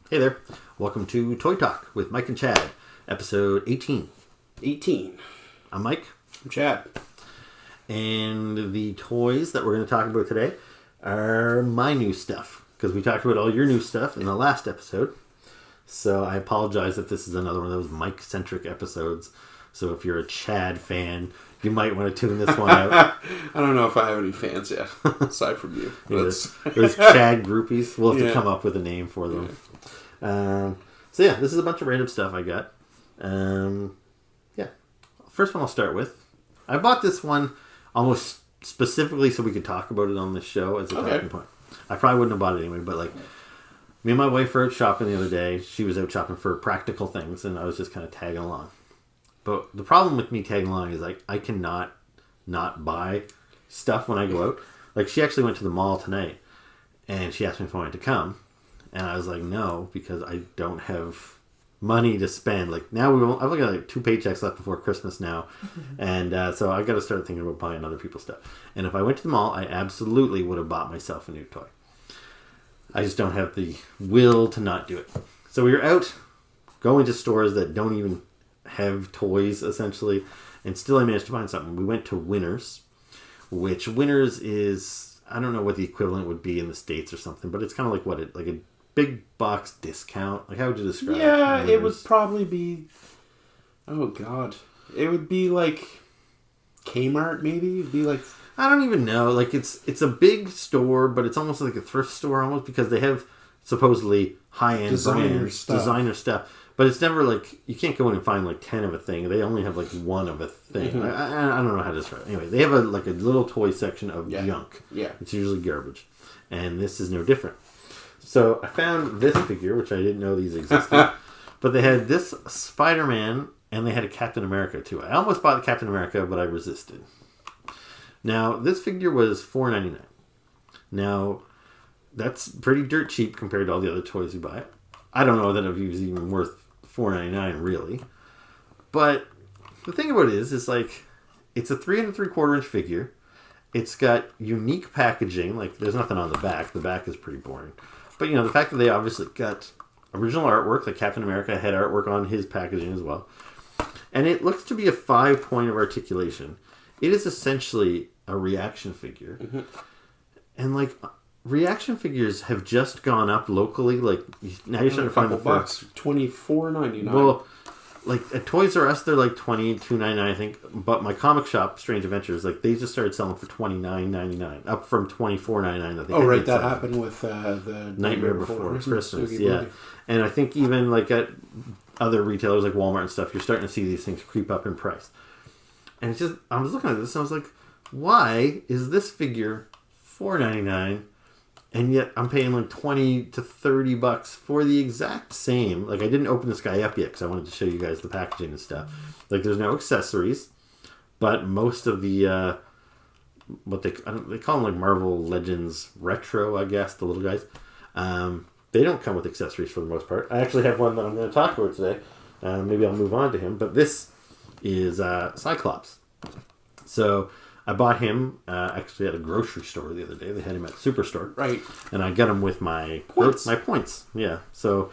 Hey there. Welcome to Toy Talk with Mike and Chad, episode 18. 18. I'm Mike. I'm Chad. And the toys that we're going to talk about today are my new stuff, because we talked about all your new stuff in the last episode. So I apologize if this is another one of those Mike-centric episodes. So if you're a Chad fan, you might want to tune this one out. I don't know if I have any fans yet, aside from you. There's Chad groupies. We'll have to come up with a name for them. So this is a bunch of random stuff I got. First one I'll start with. I bought this one almost specifically so we could talk about it on the show as a talking point. I probably wouldn't have bought it anyway, but me and my wife were out shopping the other day. She was out shopping for practical things, and I was just kind of tagging along. But the problem with me tagging along is I cannot not buy stuff when I go out. She actually went to the mall tonight, and she asked me if I wanted to come. And I was like, no, because I don't have money to spend. Now I've got 2 paychecks left before Christmas now. And so I got to start thinking about buying other people's stuff. And if I went to the mall, I absolutely would have bought myself a new toy. I just don't have the will to not do it. So we were out going to stores that don't even have toys, essentially. And still I managed to find something. We went to Winners, which Winners is, I don't know what the equivalent would be in the States or something, but it's kind of like a big box discount. How would you describe it? Yeah, it would probably be... Oh, God. It would be like Kmart, maybe? It'd be like... I don't even know. It's a big store, but it's almost like a thrift store, almost, because they have supposedly high-end designer stuff. But it's never you can't go in and find 10 of a thing. They only have one of a thing. Mm-hmm. I don't know how to describe it. Anyway, they have a little toy section of junk. Yeah. It's usually garbage. And this is no different. So I found this figure, which I didn't know these existed. But they had this Spider-Man, and they had a Captain America, too. I almost bought the Captain America, but I resisted. Now, this figure was $4.99. Now, that's pretty dirt cheap compared to all the other toys you buy. I don't know that it was even worth $4.99, really. But the thing about it is it's a 3 3/4 inch figure. It's got unique packaging. There's nothing on the back. The back is pretty boring. But, the fact that they obviously got original artwork, Captain America had artwork on his packaging as well. And it looks to be a 5-point of articulation. It is essentially a ReAction figure. Mm-hmm. And, ReAction figures have just gone up locally. Now you're starting to find the bucks, $24.99. Well, at Toys R Us, they're $22.99, I think. But my comic shop, Strange Adventures, they just started selling for $29.99, up from $24.99. I think. Oh, right, that happened with the Nightmare Before Christmas. Yeah, and I think even at other retailers like Walmart and stuff, you're starting to see these things creep up in price. And it's just, I was looking at this and I was like, why is this figure $4.99? And yet I'm paying $20 to $30 for the exact same. I didn't open this guy up yet because I wanted to show you guys the packaging and stuff. There's no accessories, but most of the they call them Marvel Legends Retro, I guess, the little guys. They don't come with accessories for the most part. I actually have one that I'm going to talk about today. Maybe I'll move on to him, but this is Cyclops. So I bought him actually at a grocery store the other day. They had him at Superstore. Right. And I got him with my points. My points. Yeah. So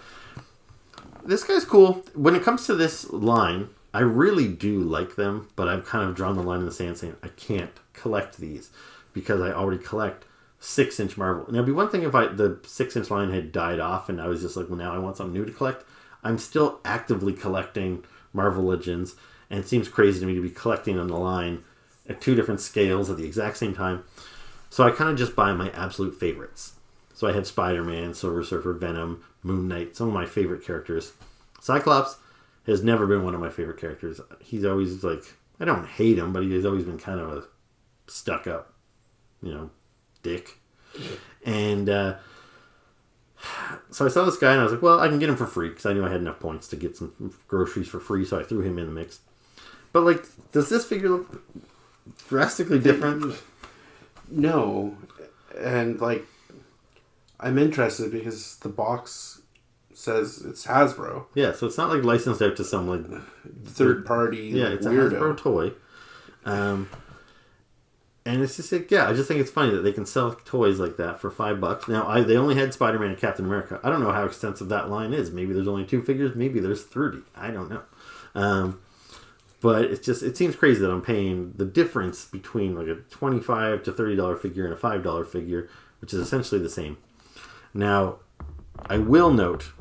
this guy's cool. When it comes to this line, I really do like them, but I've kind of drawn the line in the sand saying I can't collect these because I already collect 6-inch Marvel. Now, it'd be one thing if the 6-inch line had died off and I was just well, now I want something new to collect. I'm still actively collecting Marvel Legends, and it seems crazy to me to be collecting on the line at 2 different scales at the exact same time. So I kind of just buy my absolute favorites. So I had Spider-Man, Silver Surfer, Venom, Moon Knight, some of my favorite characters. Cyclops has never been one of my favorite characters. He's always I don't hate him, but he's always been kind of a stuck-up, dick. And so I saw this guy and I was like, well, I can get him for free because I knew I had enough points to get some groceries for free, so I threw him in the mix. But does this figure look drastically different? No. And I'm interested because the box says it's Hasbro. Yeah, so it's not licensed out to some third party it's weirdo. a Hasbro toy. And it's just like, yeah, I just think it's funny that they can sell toys like that for $5. Now, they only had Spider-Man and Captain America. I don't know how extensive that line is. Maybe there's only 2 figures. Maybe there's 30. I don't know. But it seems crazy that I'm paying the difference between like a $25 to $30 figure and a $5 figure, which is essentially the same. Now, I will note,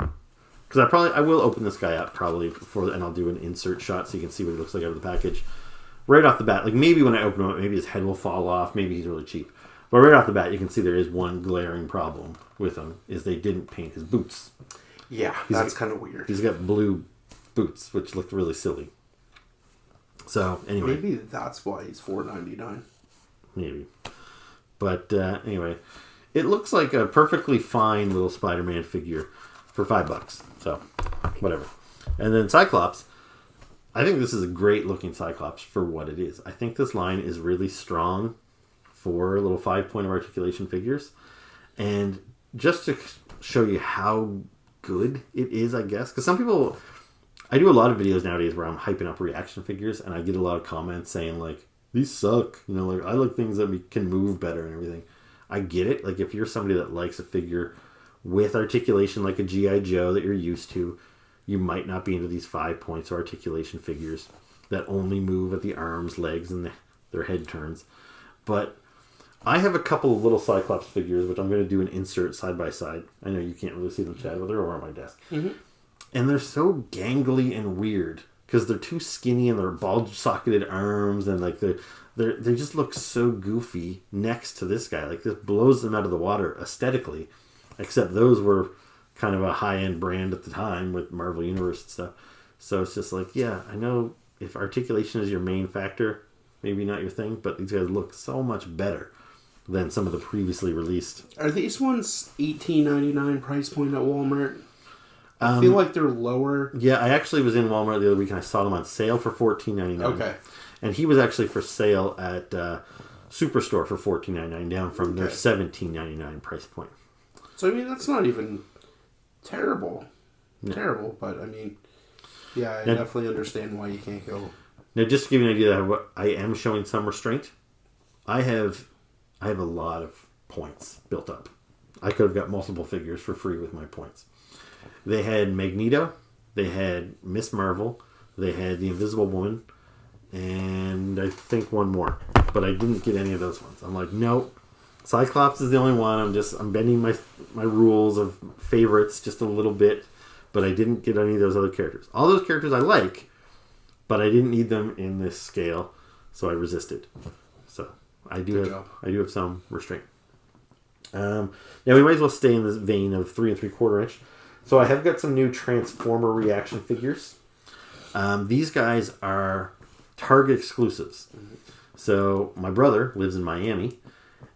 because I will open this guy up probably and I'll do an insert shot so you can see what it looks like out of the package. Right off the bat, like maybe when I open him up, maybe his head will fall off, maybe he's really cheap. But right off the bat, you can see there is one glaring problem with him, is they didn't paint his boots. Yeah, that's kind of weird. He's got blue boots, which look really silly. So, anyway. Maybe that's why he's $4.99. Maybe. But, anyway. It looks like a perfectly fine little Spider-Man figure for $5. So, whatever. And then Cyclops. I think this is a great looking Cyclops for what it is. I think this line is really strong for little 5-point of articulation figures. And just to show you how good it is, I guess. Because some people... I do a lot of videos nowadays where I'm hyping up reaction figures, and I get a lot of comments saying, like, these suck. You know, like, I like things that can move better and everything. I get it. Like, if you're somebody that likes a figure with articulation like a G.I. Joe that you're used to, you might not be into these 5 points of articulation figures that only move at the arms, legs, and their head turns. But I have a couple of little Cyclops figures, which I'm going to do an insert side by side. I know you can't really see them, Chad, but they're over on my desk. Mm-hmm. And they're so gangly and weird because they're too skinny and they're bulge-socketed arms and like they just look so goofy next to this guy. Like this blows them out of the water aesthetically. Except those were kind of a high-end brand at the time with Marvel Universe and stuff. So it's just like, yeah, I know if articulation is your main factor, maybe not your thing, but these guys look so much better than some of the previously released. Are these ones $18.99 price point at Walmart? I feel like they're lower. Yeah, I actually was in Walmart the other week and I saw them on sale for $14.99. Okay. And he was actually for sale at Superstore for $14.99, down from their $17.99 price point. So, I mean, that's not even terrible. No. Terrible, but I mean, yeah, I definitely understand why you can't go. Now, just to give you an idea that I am showing some restraint, I have a lot of points built up. I could have got multiple figures for free with my points. They had Magneto, they had Miss Marvel, they had the Invisible Woman, and I think one more. But I didn't get any of those ones. I'm like, nope. Cyclops is the only one. I'm bending my rules of favorites just a little bit, but I didn't get any of those other characters. All those characters I like, but I didn't need them in this scale, so I resisted. So I do have some restraint. Now we might as well stay in this vein of 3 3/4 inch. So I have got some new Transformer reaction figures. These guys are Target exclusives. Mm-hmm. So my brother lives in Miami,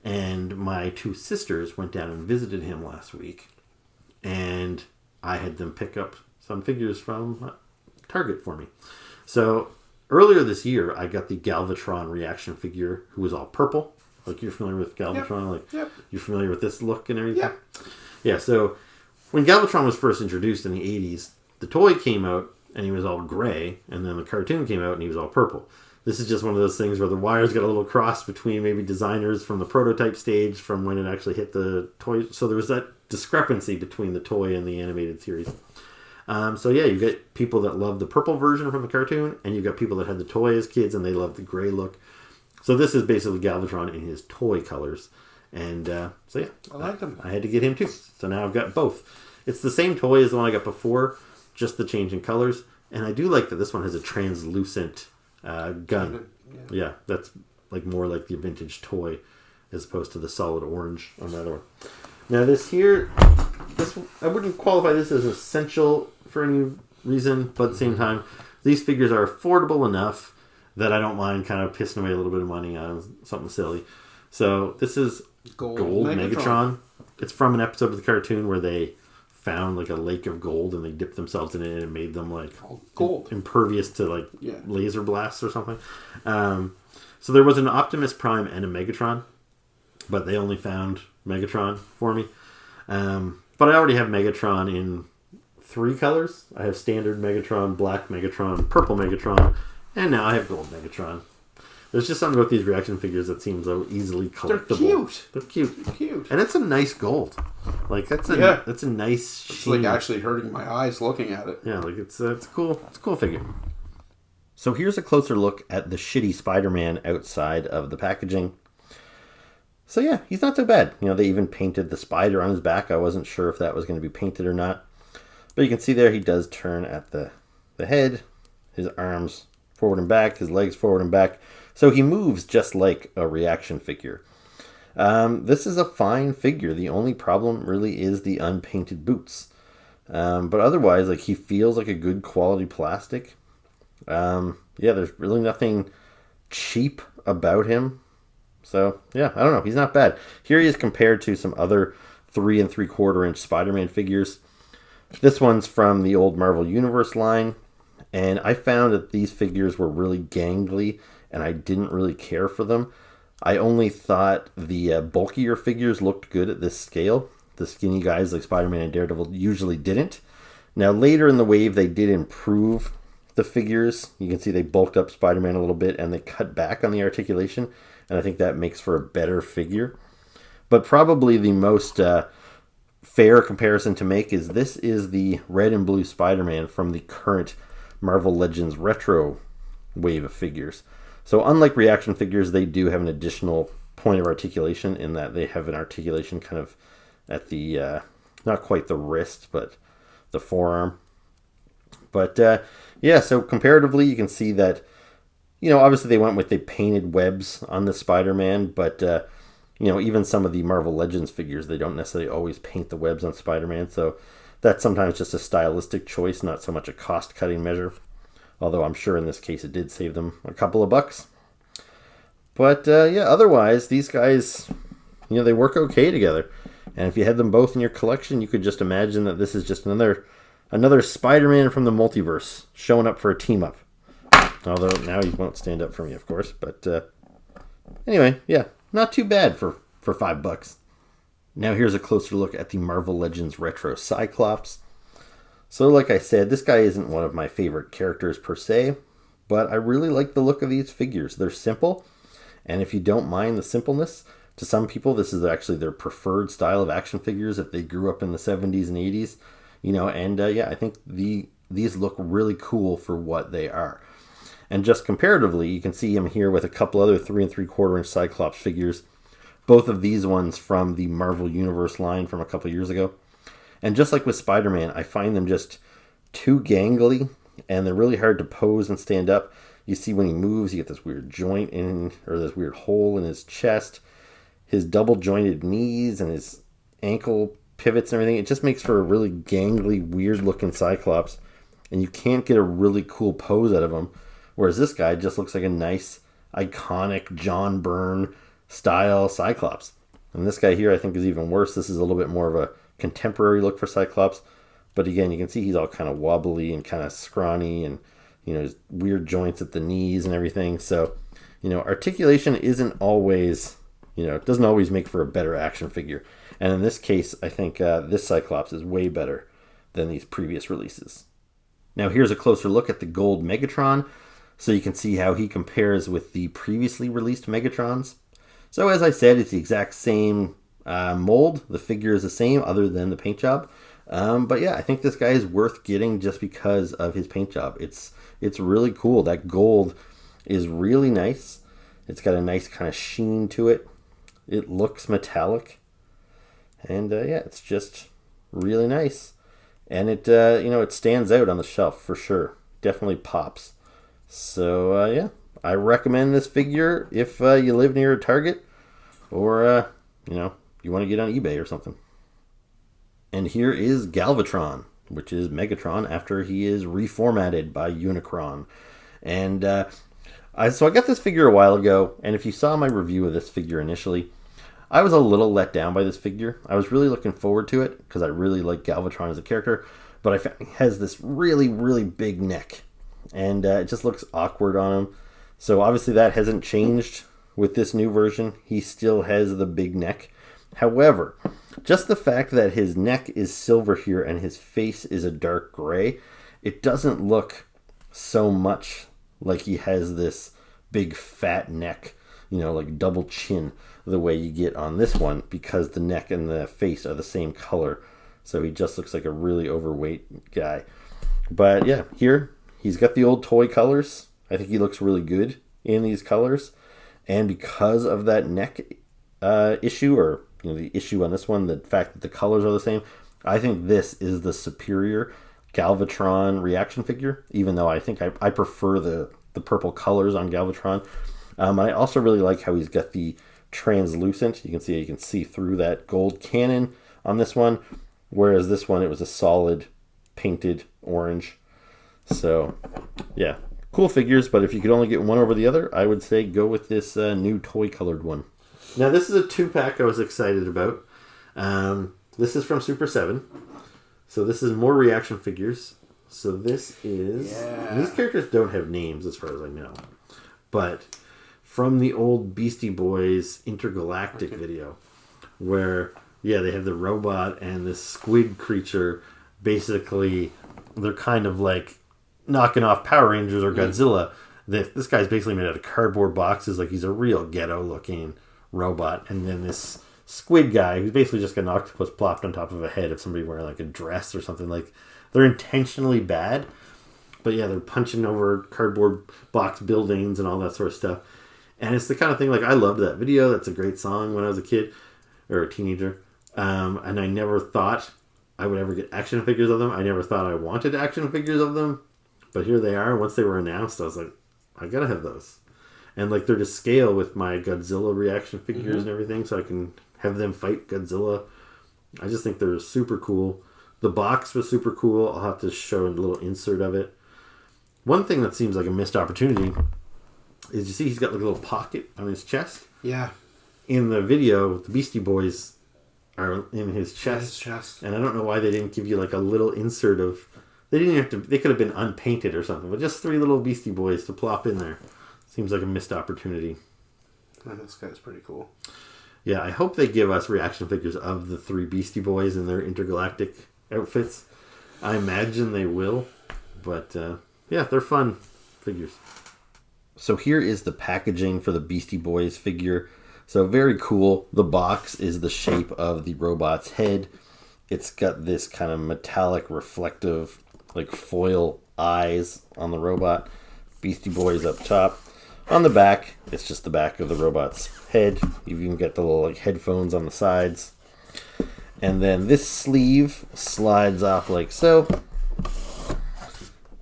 and my 2 sisters went down and visited him last week, and I had them pick up some figures from Target for me. So earlier this year, I got the Galvatron reaction figure, who was all purple. Like, you're familiar with Galvatron? Yep. You're familiar with this look and everything? Yep. Yeah, so when Galvatron was first introduced in the 80s, the toy came out and he was all gray, and then the cartoon came out and he was all purple. This is just one of those things where the wires got a little cross between maybe designers from the prototype stage from when it actually hit the toy. So there was that discrepancy between the toy and the animated series. So yeah, you get people that love the purple version from the cartoon, and you've got people that had the toy as kids and they love the gray look. So this is basically Galvatron in his toy colors. And so yeah, I like them. I had to get him too. So now I've got both. It's the same toy as the one I got before, just the change in colors. And I do like that this one has a translucent gun. Yeah, that's like more like the vintage toy as opposed to the solid orange on the other one. Now this I wouldn't qualify this as essential for any reason, but at the same time, these figures are affordable enough that I don't mind kind of pissing away a little bit of money on something silly. So this is Gold Megatron. It's from an episode of the cartoon where they found like a lake of gold and they dipped themselves in it and it made them like gold impervious to like laser blasts or something. So there was an Optimus Prime and a Megatron, but they only found Megatron for me. But I already have Megatron in 3 colors. I have standard Megatron, black Megatron, purple Megatron, and now I have gold Megatron. There's just something about these ReAction figures that seems so easily collectible. They're cute. They're cute. And it's a nice gold. Like, that's a nice It's sheen. like actually hurting my eyes looking at it. Yeah, like it's a cool figure. So here's a closer look at the shitty Spider-Man outside of the packaging. So yeah, he's not so bad. You know, they even painted the spider on his back. I wasn't sure if that was going to be painted or not. But you can see there he does turn at the head, his arms forward and back, his legs forward and back. So he moves just like a ReAction figure. This is a fine figure. The only problem really is the unpainted boots. But otherwise, like, he feels like a good quality plastic. Yeah, there's really nothing cheap about him. So, yeah, I don't know. He's not bad. Here he is compared to some other 3 3/4 inch Spider-Man figures. This one's from the old Marvel Universe line. And I found that these figures were really gangly, and I didn't really care for them. I only thought the bulkier figures looked good at this scale. The skinny guys like Spider-Man and Daredevil usually didn't. Now, later in the wave, they did improve the figures. You can see they bulked up Spider-Man a little bit, and they cut back on the articulation. And I think that makes for a better figure. But probably the most fair comparison to make is this is the red and blue Spider-Man from the current Marvel Legends retro wave of figures. So unlike ReAction figures, they do have an additional point of articulation in that they have an articulation kind of at the, not quite the wrist, but the forearm. But yeah, so comparatively, you can see that, you know, obviously they went with the painted webs on the Spider-Man, but, you know, even some of the Marvel Legends figures, they don't necessarily always paint the webs on Spider-Man, so that's sometimes just a stylistic choice, not so much a cost-cutting measure. Although I'm sure in this case it did save them a couple of bucks. But yeah, otherwise, these guys, you know, they work okay together. And if you had them both in your collection, you could just imagine that this is just another Spider-Man from the multiverse showing up for a team-up. Although now he won't stand up for me, of course. But anyway, yeah, not too bad for $5. Now here's a closer look at the Marvel Legends Retro Cyclops. So like I said, this guy isn't one of my favorite characters per se, but I really like the look of these figures. They're simple, and if you don't mind the simpleness, to some people this is actually their preferred style of action figures if they grew up in the 70s and 80s. You know, and yeah, I think these look really cool for what they are. And just comparatively, you can see him here with a couple other 3 3/4 inch Cyclops figures. Both of these ones from the Marvel Universe line from a couple years ago. And just like with Spider-Man, I find them just too gangly, and they're really hard to pose and stand up. You see when he moves, you get this weird joint in, or this weird hole in his chest. His double jointed knees and his ankle pivots and everything. It just makes for a really gangly, weird looking Cyclops. And you can't get a really cool pose out of him. Whereas this guy just looks like a nice, iconic John Byrne style Cyclops. And this guy here I think is even worse. This is a little bit more of a contemporary look for Cyclops. But again, you can see he's all kind of wobbly and kind of scrawny and, you know, his weird joints at the knees and everything. So, you know, articulation isn't always, you know, it doesn't always make for a better action figure. And in this case, I think this Cyclops is way better than these previous releases. Now here's a closer look at the gold Megatron, so you can see how he compares with the previously released Megatrons. So as I said, it's the exact same mold. The figure is the same other than the paint job. But yeah, I think this guy is worth getting just because of his paint job. It's really cool. That gold is really nice. It's got a nice kind of sheen to it. It looks metallic. And yeah, it's just really nice. And it, you know, it stands out on the shelf for sure. Definitely pops. So yeah, I recommend this figure if you live near a Target or, you know, you want to get on eBay or something. And here is Galvatron, which is Megatron after he is reformatted by Unicron. And so I got this figure a while ago, and if you saw my review of this figure initially, I was a little let down by this figure. I was really looking forward to it because I really like Galvatron as a character, but I found he has this really, really big neck, and it just looks awkward on him. So obviously that hasn't changed with this new version. He still has the big neck. However, just the fact that his neck is silver here and his face is a dark gray, it doesn't look so much like he has this big fat neck, like double chin, the way you get on this one, because the neck and the face are the same color. So he just looks like a really overweight guy. But yeah, here he's got the old toy colors. I think he looks really good in these colors. And because of that neck issue, or the issue on this one, the fact that the colors are the same, I think this is the superior Galvatron ReAction figure, even though I think I prefer the purple colors on Galvatron. I also really like how he's got the translucent. You can see through that gold cannon on this one, whereas this one, it was a solid painted orange. So yeah, cool figures, but if you could only get one over the other, I would say go with this new toy colored one. Now this is a 2-pack I was excited about. This is from Super 7. So this is more ReAction figures. So this is... Yeah. These characters don't have names as far as I know. But from the old Beastie Boys Intergalactic video, where, they have the robot and this squid creature. Basically, they're kind of like knocking off Power Rangers or Godzilla. This guy's basically made out of cardboard boxes. Like, he's a real ghetto-looking robot. And then this squid guy, who's basically just got an octopus plopped on top of a head of somebody wearing like a dress or something. Like, they're intentionally bad, but they're punching over cardboard box buildings and all that sort of stuff. And it's the kind of thing, like, I loved that video. That's a great song when I was a kid or a teenager. And I never thought I would ever get action figures of them. I never thought I wanted action figures of them, but here they are. Once they were announced, I was like, I gotta have those. And like, they're to scale with my Godzilla ReAction figures and everything, so I can have them fight Godzilla. I just think they're super cool. The box was super cool. I'll have to show a little insert of it. One thing that seems like a missed opportunity is, you see he's got like a little pocket on his chest? Yeah. In the video, the Beastie Boys are in his chest. And I don't know why they didn't give you like a little insert of... They didn't have to... They could have been unpainted or something, but just 3 little Beastie Boys to plop in there. Seems like a missed opportunity. This guy's pretty cool. Yeah, I hope they give us ReAction figures of the 3 Beastie Boys in their intergalactic outfits. I imagine they will. But, they're fun figures. So here is the packaging for the Beastie Boys figure. So very cool. The box is the shape of the robot's head. It's got this kind of metallic, reflective, like foil eyes on the robot. Beastie Boys up top. On the back, it's just the back of the robot's head. You've even got the little like headphones on the sides. And then this sleeve slides off like so.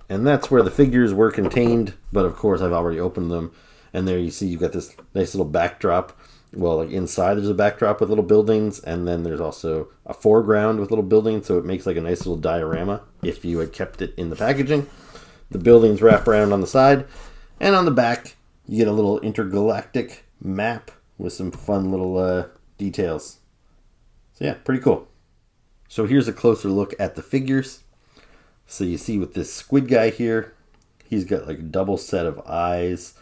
And that's where the figures were contained. But of course, I've already opened them. And there you see you've got this nice little backdrop. Well, like inside there's a backdrop with little buildings. And then there's also a foreground with little buildings. So it makes like a nice little diorama if you had kept it in the packaging. The buildings wrap around on the side. And on the back, you get a little intergalactic map with some fun little details. So yeah, pretty cool. So here's a closer look at the figures. So you see with this squid guy here, he's got like a double set of eyes.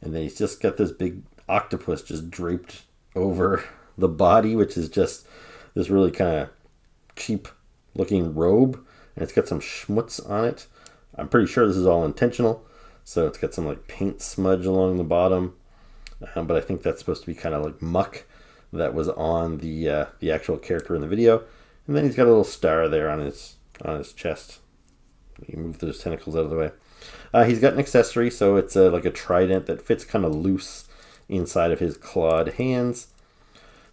And then he's just got this big octopus just draped over the body, which is just this really kind of cheap looking robe. And it's got some schmutz on it. I'm pretty sure this is all intentional. So it's got some like paint smudge along the bottom. But I think that's supposed to be kind of like muck that was on the actual character in the video. And then he's got a little star there on his chest. You move those tentacles out of the way. He's got an accessory, so it's like a trident that fits kind of loose inside of his clawed hands.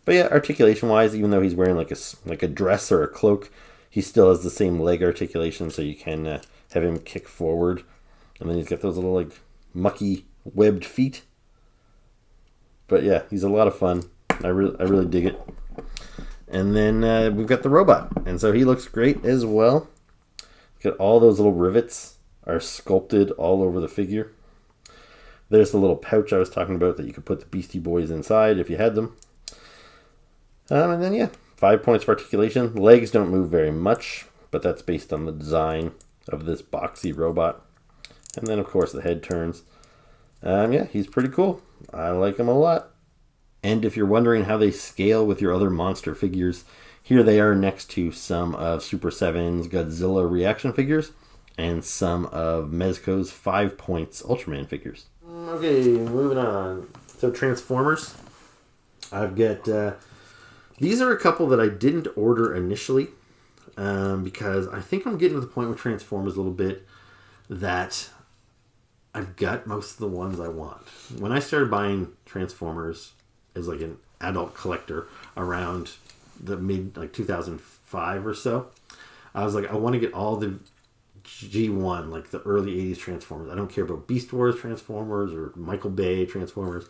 But yeah, articulation-wise, even though he's wearing like a dress or a cloak, he still has the same leg articulation, so you can have him kick forward. And then he's got those little like mucky webbed feet. But yeah, he's a lot of fun. I really dig it. And then we've got the robot, and so he looks great as well. Got all those little rivets are sculpted all over the figure. There's the little pouch I was talking about that you could put the Beastie Boys inside if you had them. And then 5 points for articulation. Legs don't move very much, but that's based on the design of this boxy robot. And then of course the head turns. He's pretty cool. I like him a lot. And if you're wondering how they scale with your other monster figures, here they are next to some of Super 7's Godzilla ReAction figures and some of Mezco's 5 Points Ultraman figures. Okay, moving on. So Transformers. I've got... these are a couple that I didn't order initially. Because I think I'm getting to the point with Transformers a little bit that I've got most of the ones I want. When I started buying Transformers as like an adult collector around the mid 2005 or so, I was like, I want to get all the G1, like the early 80s Transformers. I don't care about Beast Wars Transformers or Michael Bay Transformers.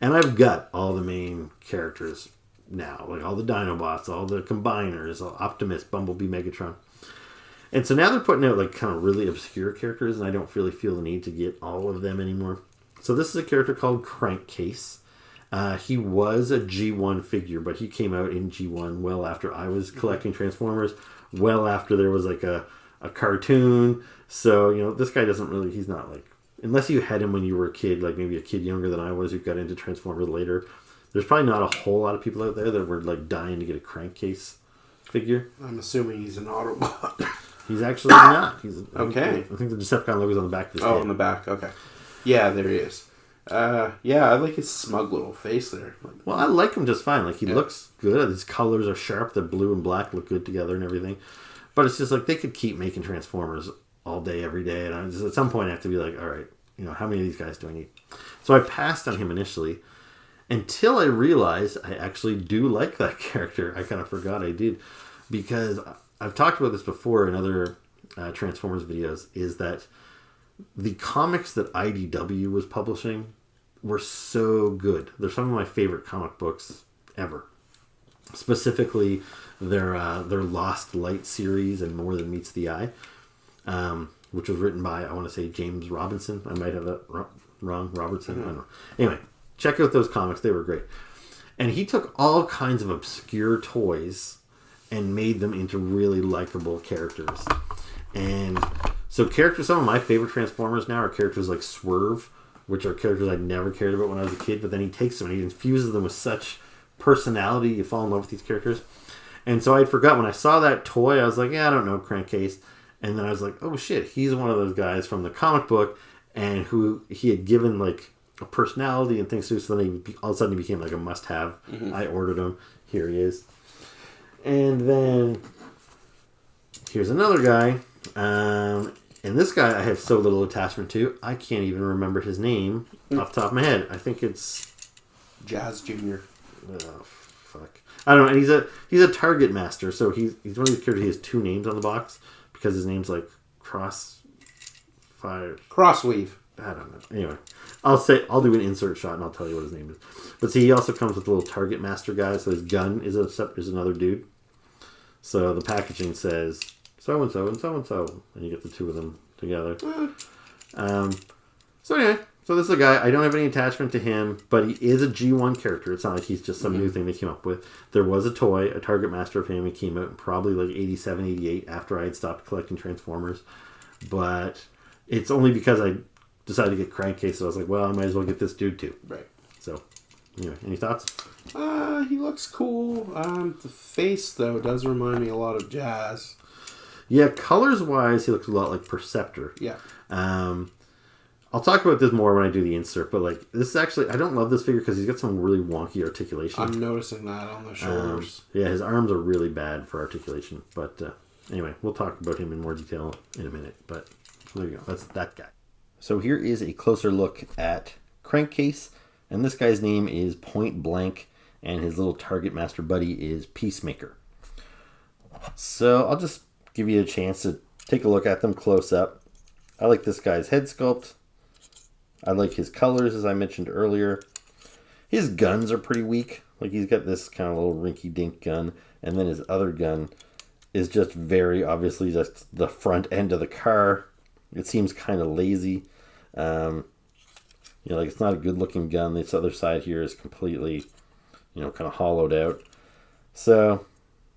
And I've got all the main characters now, like all the Dinobots, all the Combiners, all Optimus, Bumblebee, Megatron. And so now they're putting out like kind of really obscure characters, and I don't really feel the need to get all of them anymore. So this is a character called Crankcase. He was a G1 figure, but he came out in G1 well after I was collecting Transformers, well after there was like a cartoon. So, you know, this guy doesn't really, he's not like, unless you had him when you were a kid, like maybe a kid younger than I was who got into Transformers later, there's probably not a whole lot of people out there that were like dying to get a Crankcase figure. I'm assuming he's an Autobot. He's actually not. He's okay. I think the Decepticon logo's on the back of his head. Oh, on the back. Okay. Yeah, there he is. Yeah, I like his smug little face there. Well, I like him just fine. Like, he looks good. His colors are sharp. The blue and black look good together and everything. But it's just like, they could keep making Transformers all day, every day. And I just, at some point, I have to be like, all right, you know, how many of these guys do I need? So I passed on him initially until I realized I actually do like that character. I kind of forgot I did. Because I've talked about this before in other Transformers videos, is that the comics that IDW was publishing were so good. They're some of my favorite comic books ever. Specifically, their Lost Light series and More Than Meets the Eye, which was written by, I want to say, James Robinson. I might have that wrong. Robertson? Mm-hmm. I don't know. Anyway, check out those comics. They were great. And he took all kinds of obscure toys and made them into really likable characters. And so some of my favorite Transformers now are characters like Swerve, which are characters I never cared about when I was a kid, but then he takes them and he infuses them with such personality, you fall in love with these characters. And so I forgot, when I saw that toy, I was like, yeah, I don't know, Crankcase. And then I was like, oh shit, he's one of those guys from the comic book, and who he had given like a personality and things to, so then all of a sudden he became like a must-have. Mm-hmm. I ordered him. Here he is. And then here's another guy. And this guy I have so little attachment to, I can't even remember his name off the top of my head. I think it's Jazz Jr. Oh, fuck. I don't know. And he's a Target Master, so he's one of these characters. He has two names on the box because his name's like Crossweave. I don't know. Anyway, I'll do an insert shot and I'll tell you what his name is. But see, he also comes with a little Target Master guy, so his gun is another dude. So the packaging says so and so and so and so, and you get the two of them together. So anyway, so this is a guy, I don't have any attachment to him, but he is a G1 character. It's not like he's just some new thing they came up with. There was a toy, a Target Master of him. He came out in probably like 87, 88 after I had stopped collecting Transformers. But it's only because I decided to get Crankcase, so I was like, well, I might as well get this dude too. Right. So, anyway, any thoughts? He looks cool. The face, though, does remind me a lot of Jazz. Yeah, colors-wise, he looks a lot like Perceptor. Yeah. I'll talk about this more when I do the insert, but like, this is actually, I don't love this figure because he's got some really wonky articulation. I'm noticing that on the shoulders. Yeah, his arms are really bad for articulation, but anyway, we'll talk about him in more detail in a minute, but there you go, that's that guy. So here is a closer look at Crankcase, and this guy's name is Point Blank, and his little Target Master buddy is Peacemaker. So I'll just give you a chance to take a look at them close up. I like this guy's head sculpt. I like his colors, as I mentioned earlier. His guns are pretty weak. Like, he's got this kind of little rinky-dink gun, and then his other gun is just very obviously just the front end of the car. It seems kind of lazy. Like, it's not a good-looking gun. This other side here is completely, kind of hollowed out. So,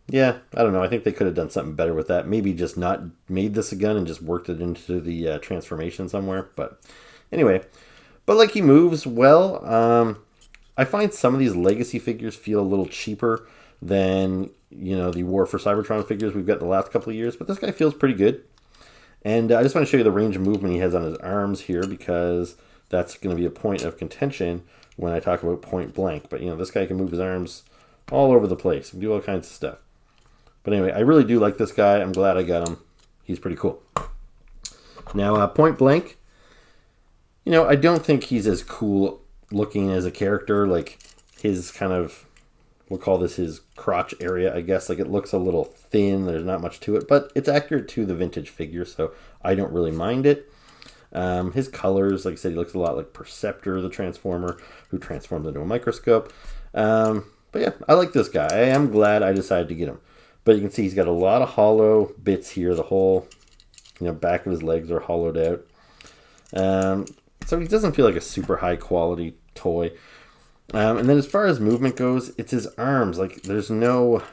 yeah, I don't know. I think they could have done something better with that. Maybe just not made this a gun and just worked it into the transformation somewhere, but... Anyway, but like, he moves well. I find some of these legacy figures feel a little cheaper than, the War for Cybertron figures we've got the last couple of years. But this guy feels pretty good. And I just want to show you the range of movement he has on his arms here, because that's going to be a point of contention when I talk about Point Blank. But, this guy can move his arms all over the place. He can do all kinds of stuff. But anyway, I really do like this guy. I'm glad I got him. He's pretty cool. Now, Point Blank, I don't think he's as cool looking as a character. Like, his kind of, we'll call this his crotch area, I guess. Like, it looks a little thin. There's not much to it. But it's accurate to the vintage figure, so I don't really mind it. His colors, like I said, he looks a lot like Perceptor, the Transformer, who transformed into a microscope. But yeah, I like this guy. I am glad I decided to get him. But you can see he's got a lot of hollow bits here. The whole, back of his legs are hollowed out. So he doesn't feel like a super high quality toy. And then as far as movement goes, it's his arms. Like, there's no,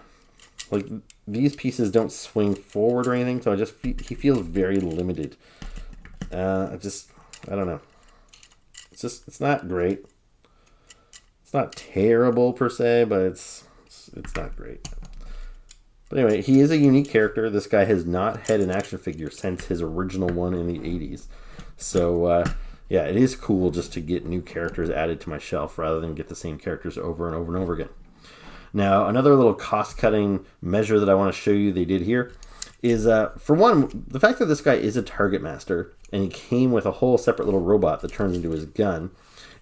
like, these pieces don't swing forward or anything. So he feels very limited. I don't know. It's not great. It's not terrible per se, but it's not great. But anyway, he is a unique character. This guy has not had an action figure since his original one in the 80s. So, yeah, it is cool just to get new characters added to my shelf rather than get the same characters over and over and over again. Now, another little cost-cutting measure that I want to show you they did here is, for one, the fact that this guy is a Target Master, and he came with a whole separate little robot that turns into his gun,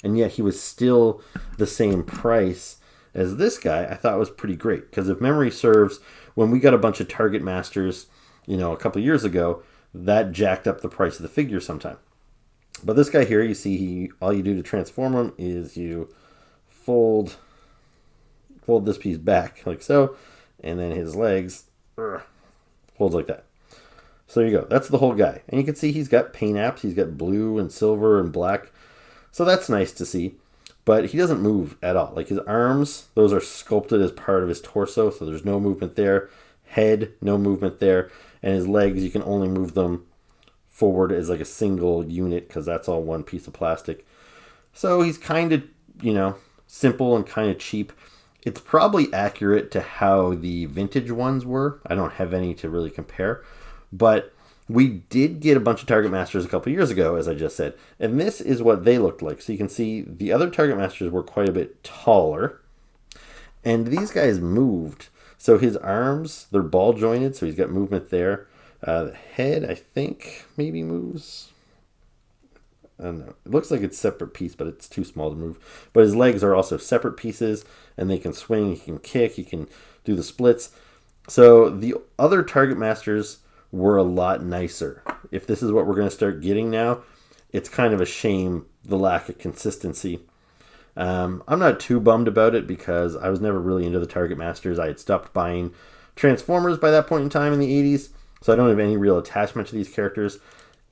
and yet he was still the same price as this guy, I thought was pretty great. Because if memory serves, when we got a bunch of Target Masters, a couple years ago, that jacked up the price of the figure sometime. But this guy here, you see, all you do to transform him is you fold this piece back like so, and then his legs folds like that. So there you go. That's the whole guy. And you can see he's got paint apps. He's got blue and silver and black. So that's nice to see. But he doesn't move at all. Like, his arms, those are sculpted as part of his torso, so there's no movement there. Head, no movement there. And his legs, you can only move them forward as like a single unit because that's all one piece of plastic. So he's kind of, simple and kind of cheap. It's probably accurate to how the vintage ones were. I don't have any to really compare. But we did get a bunch of Target Masters a couple years ago, as I just said. And this is what they looked like. So you can see the other Target Masters were quite a bit taller. And these guys moved. So his arms, they're ball jointed, so he's got movement there. The head, I think, maybe moves. I don't know. It looks like it's a separate piece, but it's too small to move. But his legs are also separate pieces, and they can swing, he can kick, he can do the splits. So the other Target Masters were a lot nicer. If this is what we're going to start getting now, it's kind of a shame, the lack of consistency. I'm not too bummed about it because I was never really into the Target Masters. I had stopped buying Transformers by that point in time in the 80s, so I don't have any real attachment to these characters.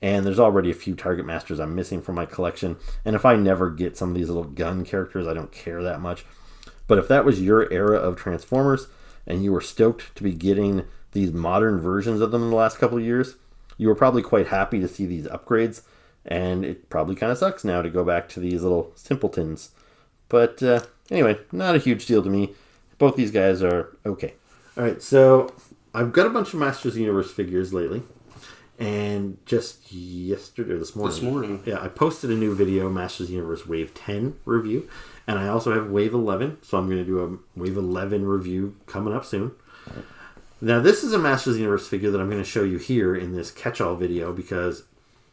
And there's already a few Target Masters I'm missing from my collection. And if I never get some of these little gun characters, I don't care that much. But if that was your era of Transformers and you were stoked to be getting these modern versions of them in the last couple of years, you were probably quite happy to see these upgrades. And it probably kind of sucks now to go back to these little simpletons. But anyway, not a huge deal to me. Both these guys are okay. All right, so I've got a bunch of Masters of the Universe figures lately. And just yesterday or this morning. Yeah, I posted a new video, Masters of the Universe Wave 10 review. And I also have Wave 11. So I'm going to do a Wave 11 review coming up soon. Right. Now, this is a Masters of the Universe figure that I'm going to show you here in this catch-all video because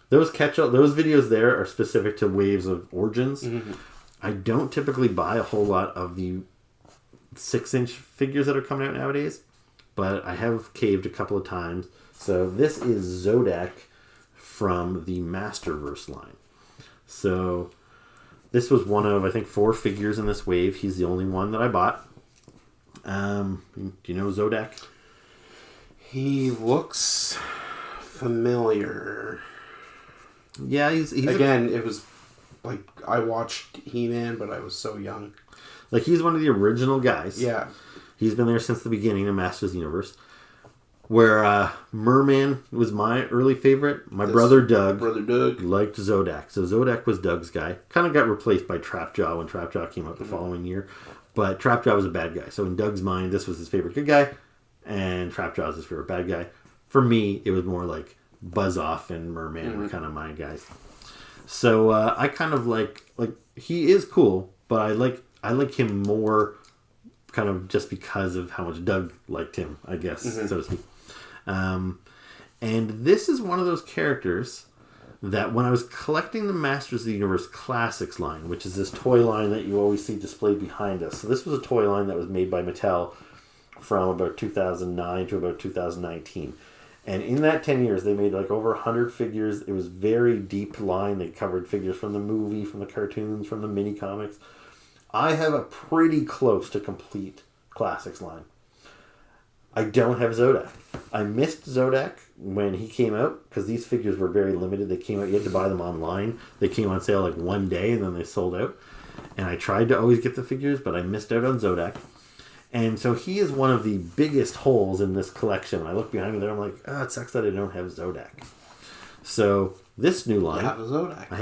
those videos there are specific to Waves of Origins. Mm-hmm. I don't typically buy a whole lot of the 6-inch figures that are coming out nowadays, but I have caved a couple of times. So this is Zodak from the Masterverse line. So this was one of, I think, 4 figures in this wave. He's the only one that I bought. Do you know Zodak? He looks familiar. Yeah, he's again, it was like I watched He-Man, but I was so young. Like, he's one of the original guys. Yeah. He's been there since the beginning of Masters of the Universe. Where Merman was my early favorite. My brother Doug liked Zodak. So Zodak was Doug's guy. Kind of got replaced by Trapjaw when Trapjaw came out the following year. But Trapjaw was a bad guy. So in Doug's mind, this was his favorite good guy. And Trapjaw was his favorite bad guy. For me, it was more like Buzz Off and Merman were kind of my guys. So I kind of like he is cool, but I like him more kind of just because of how much Doug liked him, I guess, so to speak. And this is one of those characters that when I was collecting the Masters of the Universe Classics line, which is this toy line that you always see displayed behind us. So this was a toy line that was made by Mattel from about 2009 to about 2019. And in that 10 years, they made like over 100 figures. It was very deep line. They covered figures from the movie, from the cartoons, from the mini comics. I have a pretty close to complete Classics line. I don't have Zodak. I missed Zodak when he came out because these figures were very limited. They came out, you had to buy them online. They came on sale like one day and then they sold out. And I tried to always get the figures, but I missed out on Zodak. And so he is one of the biggest holes in this collection. I look behind me there, I'm like, oh, it sucks that I don't have Zodak. So this new line, I have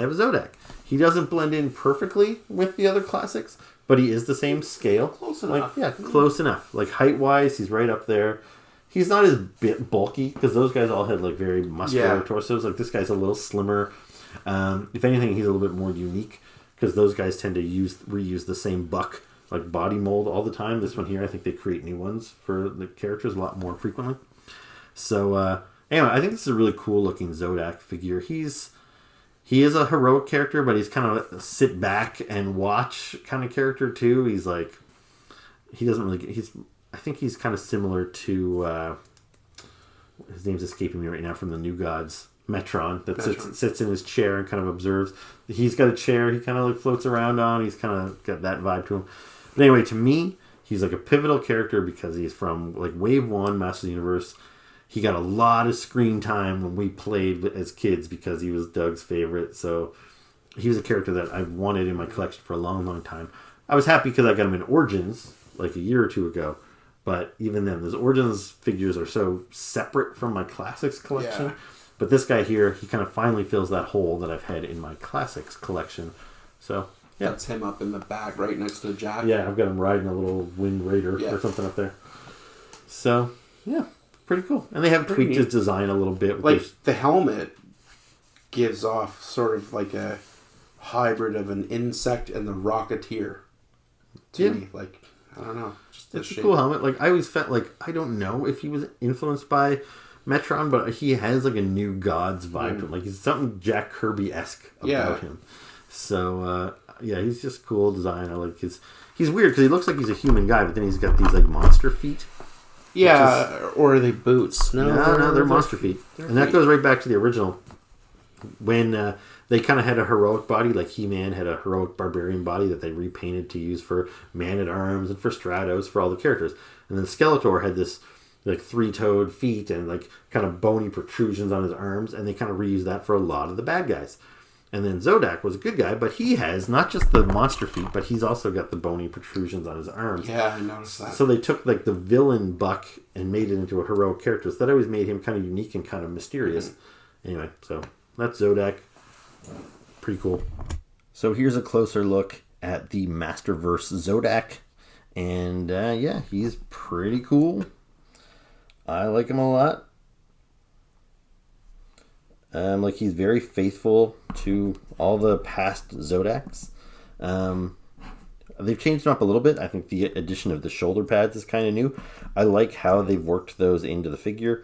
a Zodak. He doesn't blend in perfectly with the other classics, but he is the same scale. Close enough. Close enough. Like height-wise, he's right up there. He's not as bulky, because those guys all had like very muscular torsos. Like this guy's a little slimmer. If anything, he's a little bit more unique, because those guys tend to reuse the same buck like body mold all the time. This one here, I think they create new ones for the characters a lot more frequently. So anyway, I think this is a really cool looking Zodak figure. He is a heroic character, but he's kind of a sit back and watch kind of character too. He's like, he doesn't really, I think he's kind of similar to, his name's escaping me right now, from the New Gods, Metron, that sits in his chair and kind of observes. He's got a chair he kind of like floats around on. He's kind of got that vibe to him. But anyway, to me, he's like a pivotal character because he's from like Wave 1, Masters of the Universe. He got a lot of screen time when we played as kids because he was Doug's favorite. So he was a character that I've wanted in my collection for a long, long time. I was happy because I got him in Origins like a year or two ago. But even then, those Origins figures are so separate from my Classics collection. Yeah. But this guy here, he kind of finally fills that hole that I've had in my Classics collection. So, yeah. That's him up in the back right next to Jack. Yeah, I've got him riding a little Wind Raider or something up there. So, yeah, pretty cool. And they have tweaked his design a little bit. Like, the helmet gives off sort of like a hybrid of an insect and the Rocketeer to me. Like, I don't know. It's a cool helmet. Like, I always felt like, I don't know if he was influenced by Metron, but he has like a New Gods vibe to him. Like, he's something Jack Kirby-esque about him. So, he's just cool design. I like his... He's weird because he looks like he's a human guy, but then he's got these like monster feet. Yeah, or are they boots? No, they're monster feet. And that goes right back to the original. When they kind of had a heroic body, like He-Man had a heroic barbarian body that they repainted to use for Man-at-Arms and for Stratos, for all the characters. And then Skeletor had this like three-toed feet and like kind of bony protrusions on his arms, and they kind of reused that for a lot of the bad guys. And then Zodak was a good guy, but he has not just the monster feet, but he's also got the bony protrusions on his arms. Yeah, I noticed that. So they took like the villain Buck and made it into a heroic character. So that always made him kind of unique and kind of mysterious. Anyway, so that's Zodak. Pretty cool. So here's a closer look at the Masterverse Zodak. And he's pretty cool. I like him a lot. Like, he's very faithful to all the past Zodaks. They've changed him up a little bit. I think the addition of the shoulder pads is kind of new. I like how they've worked those into the figure,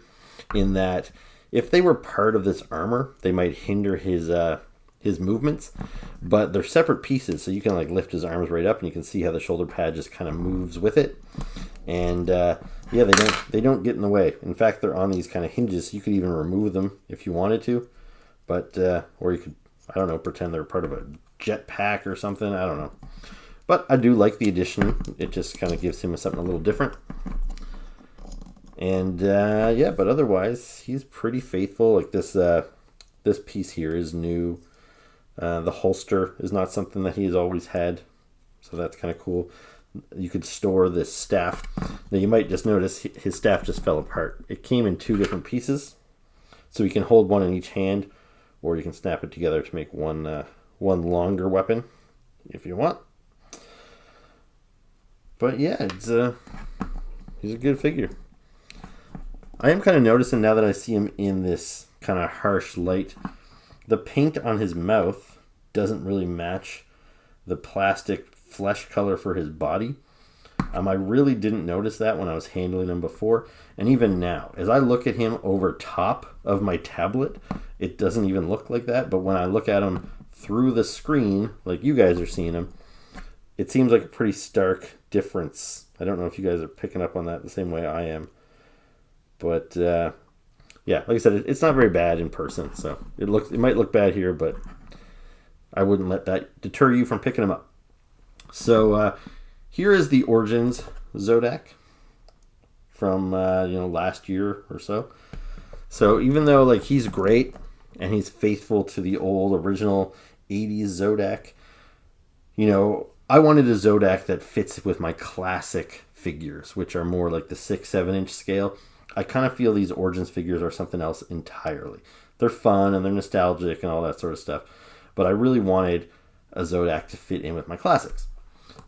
in that if they were part of this armor, they might hinder his movements, but they're separate pieces, so you can like lift his arms right up and you can see how the shoulder pad just kind of moves with it. And they don't get in the way. In fact, they're on these kind of hinges, so you could even remove them if you wanted to. But or you could, I don't know, pretend they're part of a jetpack or something. I don't know. But I do like the addition. It just kind of gives him something a little different. And but otherwise, he's pretty faithful. Like this piece here is new. The holster is not something that he's always had, so that's kind of cool. You could store this staff. Now you might just notice his staff just fell apart. It came in two different pieces, so you can hold one in each hand, or you can snap it together to make one longer weapon if you want. But yeah, he's a good figure. I am kind of noticing now that I see him in this kind of harsh light, the paint on his mouth doesn't really match the plastic flesh color for his body. I really didn't notice that when I was handling him before. And even now, as I look at him over top of my tablet, it doesn't even look like that. But when I look at him through the screen, like you guys are seeing him, it seems like a pretty stark difference. I don't know if you guys are picking up on that the same way I am. But, yeah, like I said, it's not very bad in person. So it might look bad here, but I wouldn't let that deter you from picking him up. So, here is the Origins Zodak from last year or so. So even though like he's great and he's faithful to the old original 80s Zodak, I wanted a Zodak that fits with my classic figures, which are more like the 6-7 inch scale. I kind of feel these Origins figures are something else entirely. They're fun and they're nostalgic and all that sort of stuff, but I really wanted a Zodak to fit in with my classics.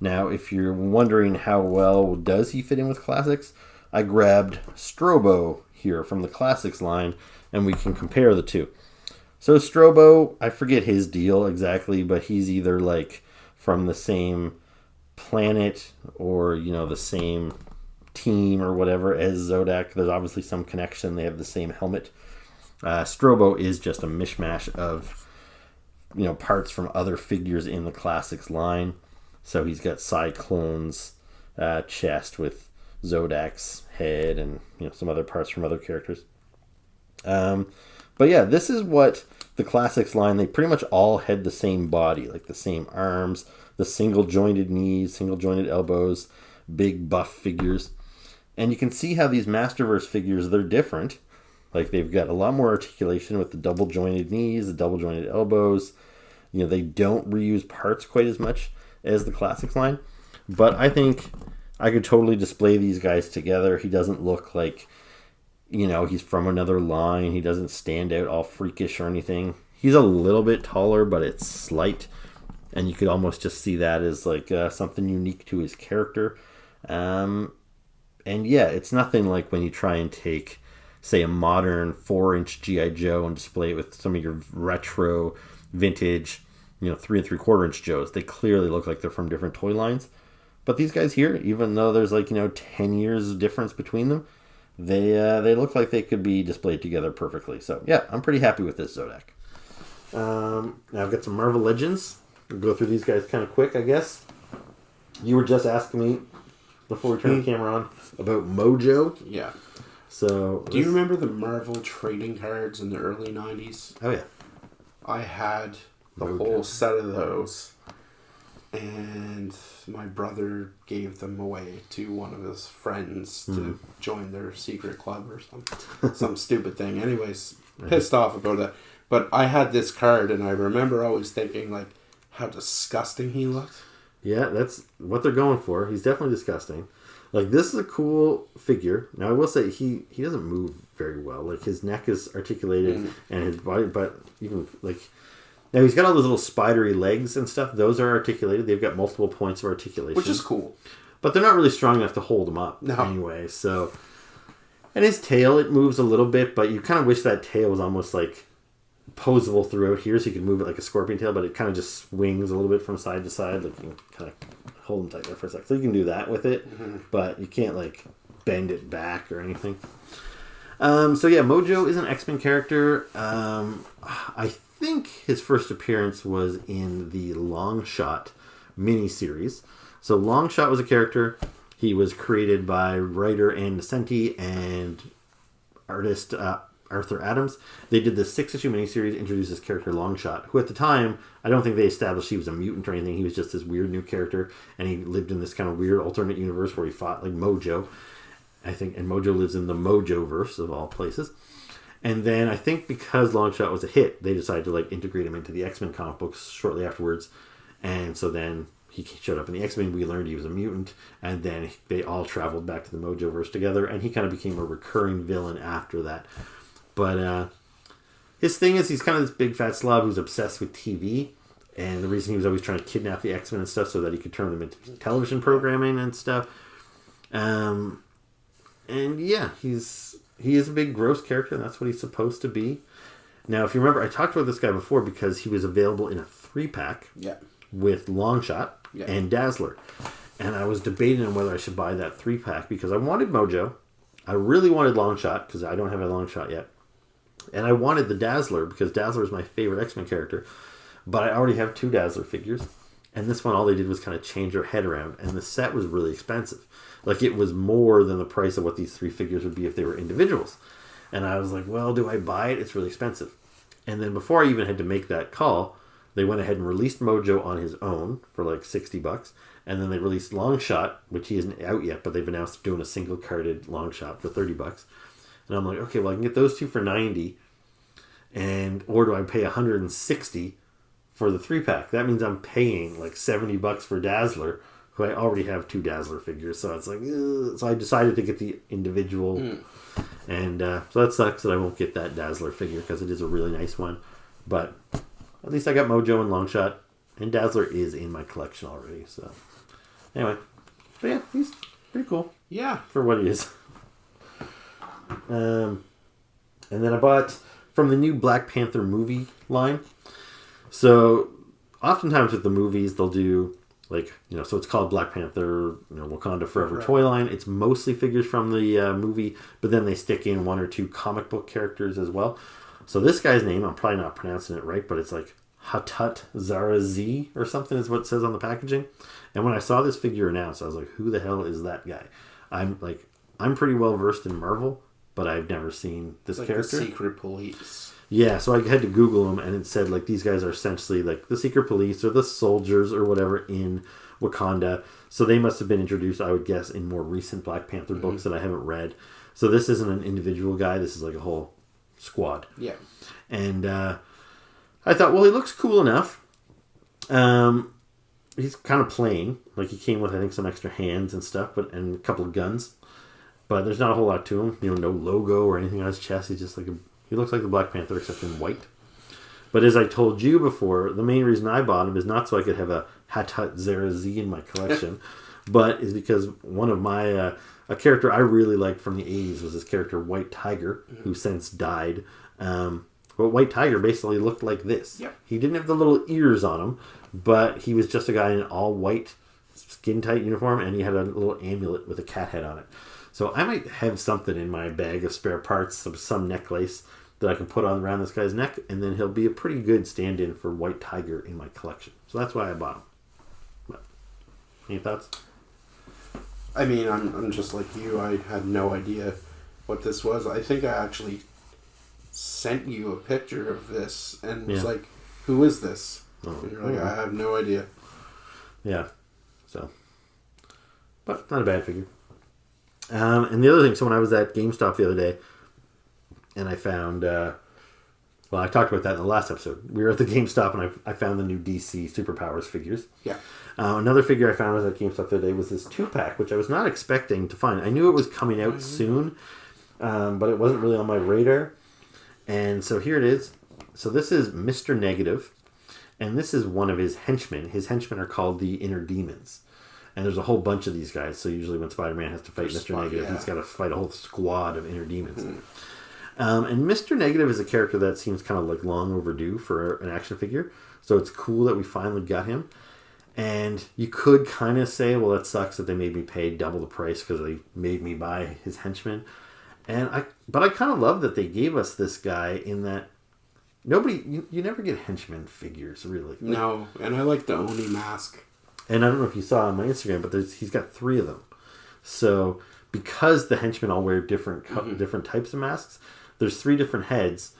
Now, if you're wondering how well does he fit in with classics, I grabbed Strobo here from the classics line, and we can compare the two. So Strobo, I forget his deal exactly, but he's either like from the same planet or, the same team or whatever as Zodak. There's obviously some connection. They have the same helmet. Strobo is just a mishmash of, parts from other figures in the classics line. So he's got Cyclone's chest with Zodak's head and some other parts from other characters. But yeah, this is what the classics line, they pretty much all had the same body, like the same arms, the single jointed knees, single jointed elbows, big buff figures. And you can see how these Masterverse figures, they're different. Like they've got a lot more articulation with the double jointed knees, the double jointed elbows. They don't reuse parts quite as much as the classics line, but I think I could totally display these guys together. He doesn't look like he's from another line. He doesn't stand out all freakish or anything. He's a little bit taller, but it's slight, and you could almost just see that as like something unique to his character. And yeah, it's nothing like when you try and take, say, a modern 4-inch G.I. Joe and display it with some of your retro vintage 3 3/4 inch Joes. They clearly look like they're from different toy lines. But these guys here, even though there's 10 years of difference between them, they look like they could be displayed together perfectly. So yeah, I'm pretty happy with this Zodak. Now I've got some Marvel Legends. We'll go through these guys kind of quick, I guess. You were just asking me before we turned the camera on about Mojo. Yeah. So do you remember the Marvel trading cards in the early 90s? Oh yeah. I had the whole set of those, and my brother gave them away to one of his friends to join their secret club or some stupid thing. Anyways, pissed off about that. But I had this card, and I remember always thinking like how disgusting he looked. Yeah, that's what they're going for. He's definitely disgusting. Like, this is a cool figure. Now, I will say he doesn't move very well. Like, his neck is articulated and his body, but even like. Now, he's got all those little spidery legs and stuff. Those are articulated. They've got multiple points of articulation. Which is cool. But they're not really strong enough to hold him up anyway. So, and his tail, it moves a little bit, but you kind of wish that tail was almost like posable throughout here so you could move it like a scorpion tail, but it kind of just swings a little bit from side to side. Like, you can kind of hold him tight there for a second. So you can do that with it, but you can't like bend it back or anything. So yeah, Mojo is an X-Men character. I think his first appearance was in the Longshot miniseries. So Longshot was a character. He was created by writer Ann Nesenti and artist Arthur Adams. They did the 6-issue miniseries, introduced this character Longshot, who at the time, I don't think they established he was a mutant or anything. He was just this weird new character, and he lived in this kind of weird alternate universe where he fought like Mojo. I think, and Mojo lives in the Mojo-verse of all places. And then I think because Longshot was a hit, they decided to like integrate him into the X-Men comic books shortly afterwards. And so then he showed up in the X-Men. We learned he was a mutant, and then they all traveled back to the Mojo-verse together, and he kind of became a recurring villain after that. But his thing is he's kind of this big fat slob who's obsessed with TV, and the reason he was always trying to kidnap the X-Men and stuff so that he could turn them into television programming and stuff. And yeah, he is a big gross character, and that's what he's supposed to be. Now, if you remember, I talked about this guy before because he was available in a 3-pack Yeah. with Longshot Yeah. and Dazzler. And I was debating on whether I should buy that 3-pack because I wanted Mojo. I really wanted Longshot because I don't have a Longshot yet. And I wanted the Dazzler because Dazzler is my favorite X-Men character. But I already have 2 Dazzler figures. And this one, all they did was kind of change her head around. And the set was really expensive. Like, it was more than the price of what these 3 figures would be if they were individuals. And I was like, well, do I buy it? It's really expensive. And then before I even had to make that call, they went ahead and released Mojo on his own for like $60. And then they released Longshot, which he isn't out yet, but they've announced doing a single carded Longshot for $30. And I'm like, okay, well, I can get those 2 for $90. Or do I pay $160 for the 3-pack? That means I'm paying like $70 for Dazzler, who I already have 2 Dazzler figures. So it's like, ugh. So I decided to get the individual. And so that sucks that I won't get that Dazzler figure because it is a really nice one. But at least I got Mojo and Longshot. And Dazzler is in my collection already. So anyway. But yeah, he's pretty cool. Yeah. For what he is. And then I bought from the new Black Panther movie line. So oftentimes with the movies, they'll do like, so it's called Black Panther, Wakanda Forever toy line. It's mostly figures from the movie, but then they stick in 1 or 2 comic book characters as well. So this guy's name, I'm probably not pronouncing it right, but it's like Hatut Zeraze or something is what it says on the packaging. And when I saw this figure announced, I was like, who the hell is that guy? I'm pretty well versed in Marvel, but I've never seen this character. The Secret Police. Yeah, so I had to Google them, and it said, like, these guys are essentially, like, the Secret Police or the soldiers or whatever in Wakanda. So they must have been introduced, I would guess, in more recent Black Panther books that I haven't read. So this isn't an individual guy. This is, like, a whole squad. Yeah. And I thought, well, he looks cool enough. He's kind of plain. Like, he came with, I think, some extra hands and stuff, and a couple of guns. But there's not a whole lot to him. No logo or anything on his chest. He's just like he looks like the Black Panther except in white. But as I told you before, the main reason I bought him is not so I could have a Hatut Zeraze in my collection, but is because one of my a character I really liked from the 80s was this character White Tiger, who since died. But White Tiger basically looked like this. Yep. He didn't have the little ears on him, but he was just a guy in an all white skin tight uniform, and he had a little amulet with a cat head on it. So I might have something in my bag of spare parts, some necklace that I can put on around this guy's neck, and then he'll be a pretty good stand-in for White Tiger in my collection. So that's why I bought him. But, any thoughts? I mean, I'm just like you. I had no idea what this was. I think I actually sent you a picture of this and was like, who is this? Oh, and you're like, I have no idea. Yeah. So. But not a bad figure. And the other thing, so when I was at GameStop the other day, and I found, well, I talked about that in the last episode. We were at the GameStop, and I found the new DC Superpowers figures. Yeah. Another figure I found was at GameStop the other day was this 2-pack, which I was not expecting to find. I knew it was coming out soon, but it wasn't really on my radar. And so here it is. So this is Mr. Negative, and this is one of his henchmen. His henchmen are called the Inner Demons. And there's a whole bunch of these guys. So usually when Spider-Man has to fight Mr. Negative, he's got to fight a whole squad of Inner Demons. And Mr. Negative is a character that seems kind of like long overdue for an action figure. So it's cool that we finally got him. And you could kind of say, well, that sucks that they made me pay double the price because they made me buy his henchmen. But I kind of love that they gave us this guy in that you never get henchman figures, really. No, and I like the Oni mask. And I don't know if you saw on my Instagram, but he's got 3 of them. So because the henchmen all wear different types of masks, there's 3 different heads.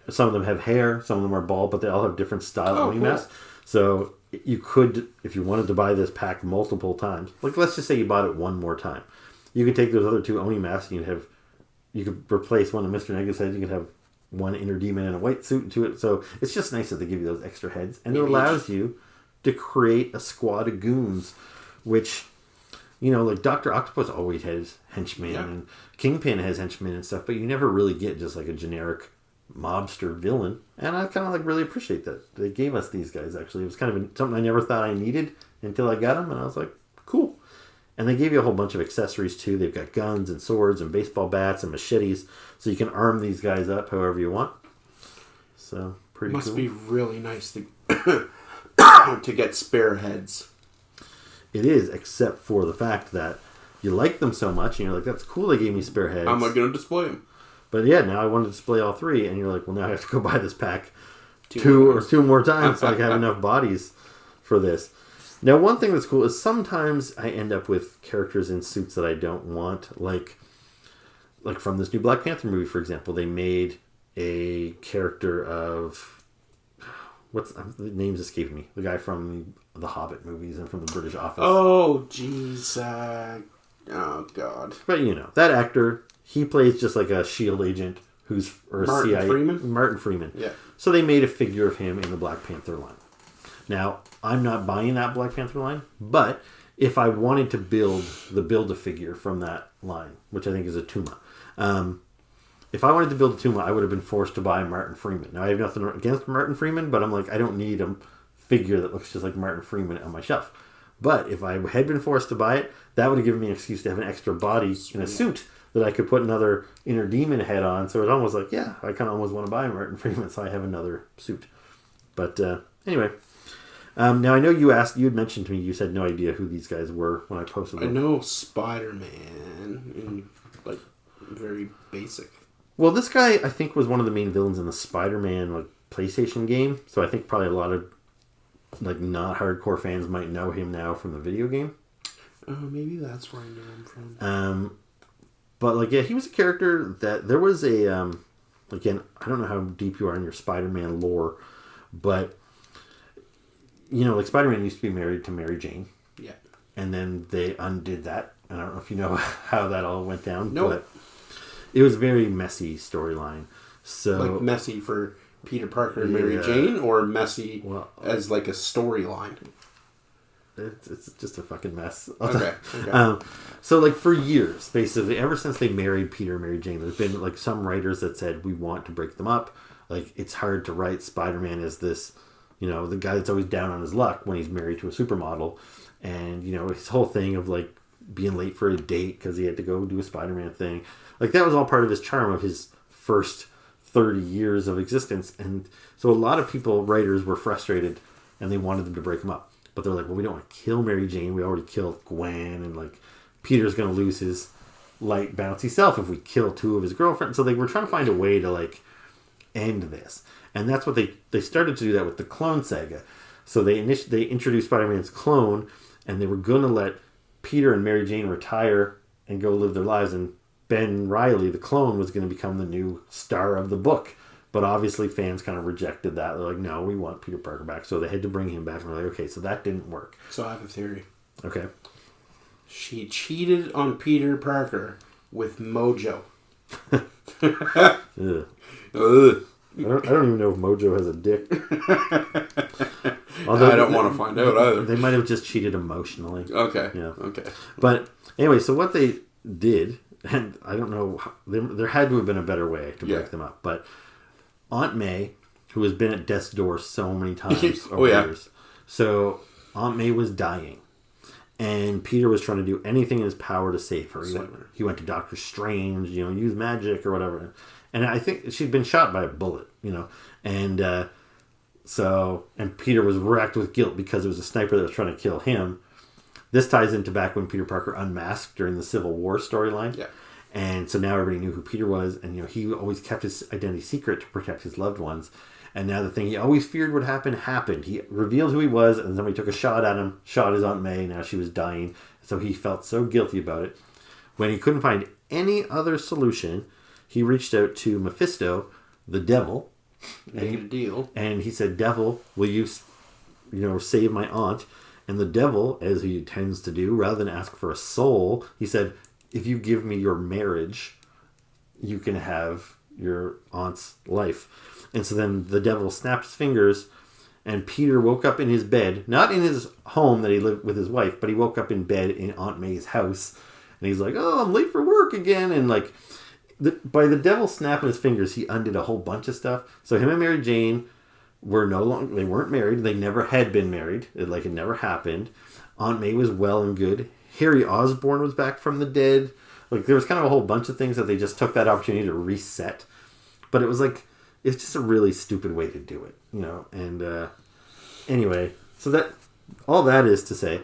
Some of them have hair, some of them are bald, but they all have different style Oni masks. So you could, if you wanted to buy this pack multiple times, like let's just say you bought it one more time, you could take those other 2 Oni masks and you could replace one of Mr. Negative's heads. You could have one Inner Demon in a white suit to it. So it's just nice that they give you those extra heads, and it allows you to create a squad of goons, which, like Dr. Octopus always has henchmen, and Kingpin has henchmen and stuff, but you never really get just like a generic mobster villain. And I kind of really appreciate that they gave us these guys. Actually, it was kind of something I never thought I needed until I got them, and I was like, cool. And they gave you a whole bunch of accessories too. They've got guns and swords and baseball bats and machetes, so you can arm these guys up however you want. So pretty cool. Must be really nice to to get spare heads. It is, except for the fact that you like them so much, and you're like, that's cool they gave me spare heads. How am I going to display them? But yeah, now I want to display all 3, and you're like, well, now I have to go buy this pack two more times so I can have enough bodies for this. Now, one thing that's cool is sometimes I end up with characters in suits that I don't want, like from this new Black Panther movie, for example. They made a character of... the name's escaping me. The guy from the Hobbit movies and from the British Office. Oh, jeez. Oh, God. But, that actor, he plays just like a SHIELD agent Martin Freeman. Yeah. So they made a figure of him in the Black Panther line. Now, I'm not buying that Black Panther line, but if I wanted to Build-A-Figure from that line, which I think is a Tuma, if I wanted to build a Tuma, I would have been forced to buy Martin Freeman. Now, I have nothing against Martin Freeman, but I'm like, I don't need a figure that looks just like Martin Freeman on my shelf. But if I had been forced to buy it, that would have given me an excuse to have an extra body in a suit that I could put another Inner Demon head on. So it's almost like, yeah, I kind of almost want to buy Martin Freeman, so I have another suit. But anyway. Now, I know you had mentioned to me, you said no idea who these guys were when I posted them. I know Spider-Man, very basic. Well, this guy, I think, was one of the main villains in the Spider-Man PlayStation game. So I think probably a lot of not hardcore fans might know him now from the video game. Maybe that's where I know him from. But he was a character that there was a again, I don't know how deep you are in your Spider-Man lore, but Spider-Man used to be married to Mary Jane. Yeah. And then they undid that. I don't know if you know how that all went down. Nope. But it was a very messy storyline. So messy for Peter Parker and Mary Jane, or messy as a storyline? It's just a fucking mess. Okay. So for years, basically, ever since they married Peter and Mary Jane, there's been some writers that said, we want to break them up. It's hard to write Spider-Man as this, the guy that's always down on his luck when he's married to a supermodel. And, his whole thing of being late for a date because he had to go do a Spider-Man thing. That was all part of his charm of his first 30 years of existence. And so a lot of writers were frustrated and they wanted them to break him up. But they're like, well, we don't want to kill Mary Jane. We already killed Gwen. And Peter's going to lose his light, bouncy self if we kill 2 of his girlfriends. So they were trying to find a way to end this. And that's what they started to do that with the Clone Saga. So they introduced Spider-Man's clone, and they were going to let Peter and Mary Jane retire and go live their lives, and Ben Reilly, the clone, was going to become the new star of the book. But obviously fans kind of rejected that. They're like, no, we want Peter Parker back. So they had to bring him back. And they're like, okay, so that didn't work. So I have a theory. Okay. She cheated on Peter Parker with Mojo. Ugh. Ugh. I don't even know if Mojo has a dick. Although I don't want to find out either. They might have just cheated emotionally. Okay. Yeah. Okay. But anyway, so what they did, and I don't know, there had to have been a better way to break them up. But Aunt May, who has been at death's door so many times over years, so Aunt May was dying. And Peter was trying to do anything in his power to save her. He went to Doctor Strange, use magic or whatever. And I think she'd been shot by a bullet, And and Peter was racked with guilt because it was a sniper that was trying to kill him. This ties into back when Peter Parker unmasked during the Civil War storyline. Yeah. And so now everybody knew who Peter was. And, he always kept his identity secret to protect his loved ones. And now the thing he always feared would happen happened. He revealed who he was, and somebody took a shot at him, shot his Aunt May. Now she was dying. So he felt so guilty about it. When he couldn't find any other solution, he reached out to Mephisto, the devil. Made a deal. And he said, devil, will you save my aunt? And the devil, as he tends to do, rather than ask for a soul, he said, if you give me your marriage, you can have your aunt's life. And so then the devil snapped his fingers, and Peter woke up in his bed, not in his home that he lived with his wife, but he woke up in bed in Aunt May's house. And he's like, oh, I'm late for work again. And by the devil snapping his fingers, he undid a whole bunch of stuff. So him and Mary Jane were they weren't married. They never had been married. It never happened. Aunt May was well and good. Harry Osborn was back from the dead. There was kind of a whole bunch of things that they just took that opportunity to reset. But it's just a really stupid way to do it, And anyway, So that all that is to say,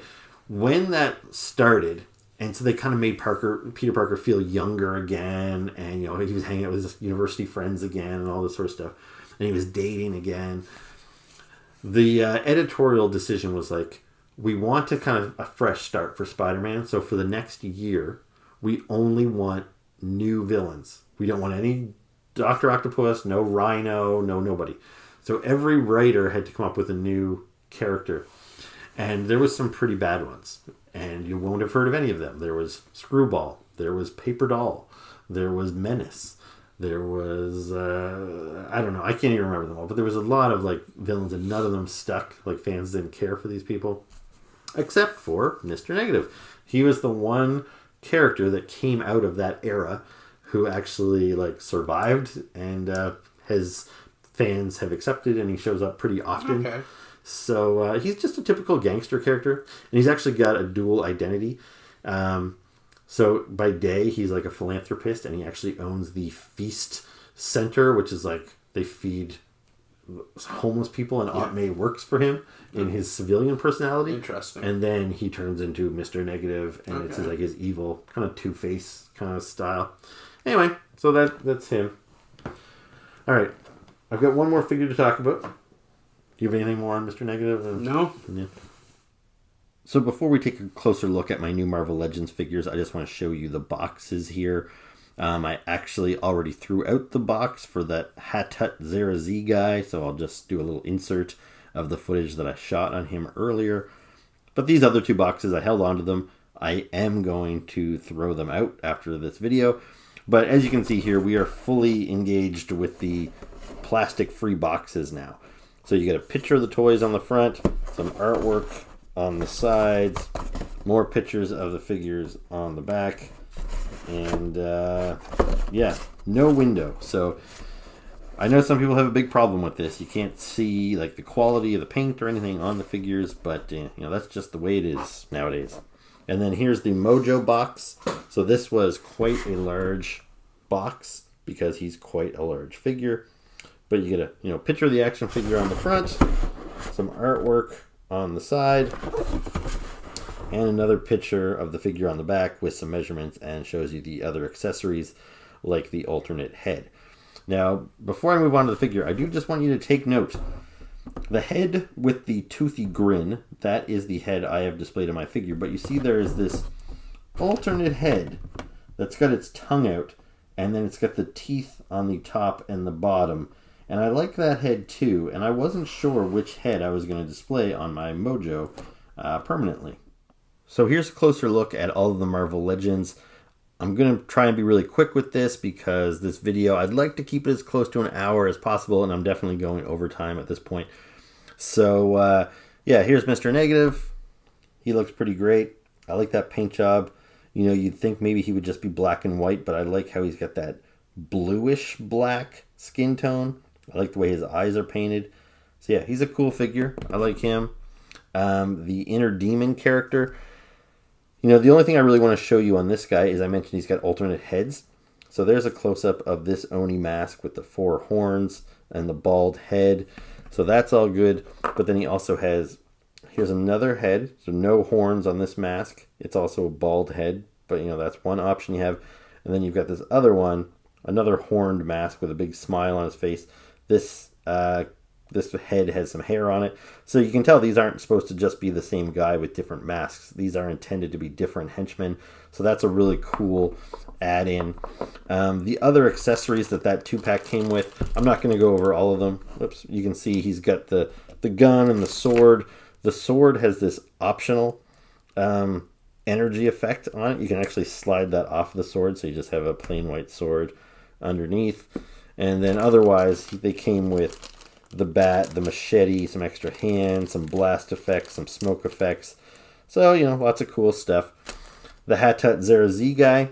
when that started, and so they kind of made Peter Parker feel younger again, and he was hanging out with his university friends again, and all this sort of stuff, and he was dating again. The editorial decision was like, we want to kind of a fresh start for Spider-Man, so for the next year, we only want new villains. We don't want any Dr. Octopus, no Rhino, no nobody. So every writer had to come up with a new character. And there was some pretty bad ones. And you won't have heard of any of them. There was Screwball. There was Paper Doll. There was Menace. There was, I don't know. I can't even remember them all. But there was a lot of villains and none of them stuck. Fans didn't care for these people. Except for Mr. Negative. He was the one character that came out of that era who actually survived and his fans have accepted, and he shows up pretty often. Okay. So he's just a typical gangster character, and he's actually got a dual identity. So by day, he's a philanthropist, and he actually owns the Feast Center, which is they feed homeless people, and Aunt May works for him in his civilian personality. Interesting. And then he turns into Mr. Negative, and it's his evil, kind of Two-Face kind of style. Anyway, so that's him. All right. I've got one more figure to talk about. Do you have anything more on Mr. Negative? No. Yeah. So before we take a closer look at my new Marvel Legends figures, I just want to show you the boxes here. I actually already threw out the box for that Hatut Zeraze guy, so I'll just do a little insert of the footage that I shot on him earlier. But these other two boxes, I held on to them. I am going to throw them out after this video. But as you can see here, we are fully engaged with the plastic-free boxes now. So you get a picture of the toys on the front, some artwork on the sides, more pictures of the figures on the back, and no window. So I know some people have a big problem with this. You can't see the quality of the paint or anything on the figures, but that's just the way it is nowadays. And then here's the Mojo box. So this was quite a large box because he's quite a large figure. But you get a picture of the action figure on the front, some artwork on the side, and another picture of the figure on the back with some measurements, and shows you the other accessories like the alternate head. Now, before I move on to the figure, I do just want you to take note. The head with the toothy grin, that is the head I have displayed on my figure. But you see there is this alternate head that's got its tongue out, and then it's got the teeth on the top and the bottom. And I like that head too, and I wasn't sure which head I was going to display on my Mojo permanently. So here's a closer look at all of the Marvel Legends. I'm going to try and be really quick with this because this video, I'd like to keep it as close to an hour as possible, and I'm definitely going over time at this point. So, here's Mr. Negative. He looks pretty great. I like that paint job. You'd think maybe he would just be black and white, but I like how he's got that bluish black skin tone. I like the way his eyes are painted. So yeah, he's a cool figure. I like him. The Inner Demon character. The only thing I really want to show you on this guy is I mentioned he's got alternate heads. So there's a close-up of this Oni mask with the 4 horns and the bald head. So that's all good. But then he also has, here's another head. So no horns on this mask. It's also a bald head. But, that's one option you have. And then you've got this other one, another horned mask with a big smile on his face. This head has some hair on it. So you can tell these aren't supposed to just be the same guy with different masks. These are intended to be different henchmen. So that's a really cool add-in. The other accessories that 2-pack came with, I'm not going to go over all of them. Oops, you can see he's got the gun and the sword. The sword has this optional energy effect on it. You can actually slide that off the sword, so you just have a plain white sword underneath. And then otherwise, they came with the bat, the machete, some extra hands, some blast effects, some smoke effects. So, lots of cool stuff. The Hatut Zeraze guy,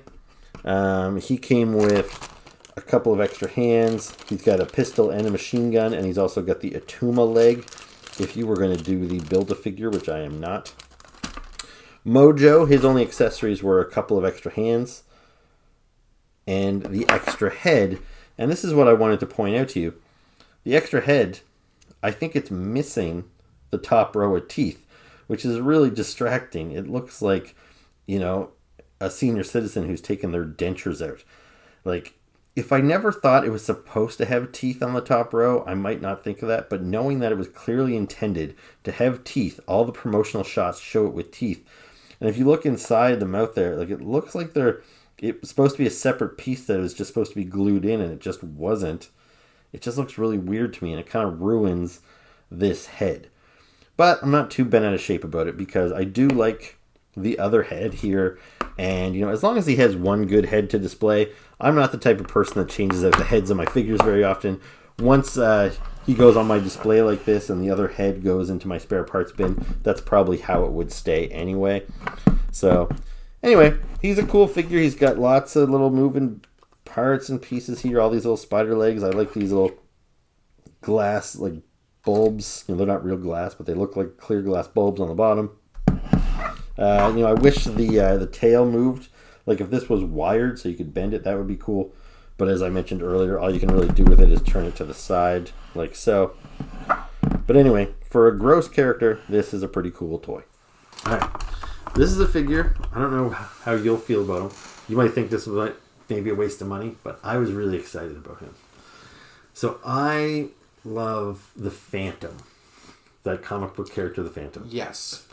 he came with a couple of extra hands. He's got a pistol and a machine gun, and he's also got the Atuma leg, if you were going to do the Build-A-Figure, which I am not. Mojo, his only accessories were a couple of extra hands and the extra head. And this is what I wanted to point out to you. The extra head, I think it's missing the top row of teeth, which is really distracting. It looks like, a senior citizen who's taken their dentures out. Like, if I never thought it was supposed to have teeth on the top row, I might not think of that. But knowing that it was clearly intended to have teeth, all the promotional shots show it with teeth. And if you look inside the mouth there, like, it looks like it's supposed to be a separate piece that is just supposed to be glued in, and it just wasn't. It just looks really weird to me, and it kind of ruins this head. But I'm not too bent out of shape about it, because I do like the other head here. And, as long as he has one good head to display, I'm not the type of person that changes out the heads of my figures very often. Once he goes on my display like this and the other head goes into my spare parts bin, that's probably how it would stay anyway. So, anyway, he's a cool figure. He's got lots of little moving parts and pieces here, all these little spider legs. I like these little glass, like, bulbs. They're not real glass, but they look like clear glass bulbs on the bottom. I wish the tail moved. Like, if this was wired so you could bend it, that would be cool. But as I mentioned earlier, all you can really do with it is turn it to the side, like so. But anyway, for a gross character, this is a pretty cool toy. Alright, this is a figure. I don't know how you'll feel about him. You might think this was maybe a waste of money, but I was really excited about him. So I love the Phantom. That comic book character, the Phantom. Yes.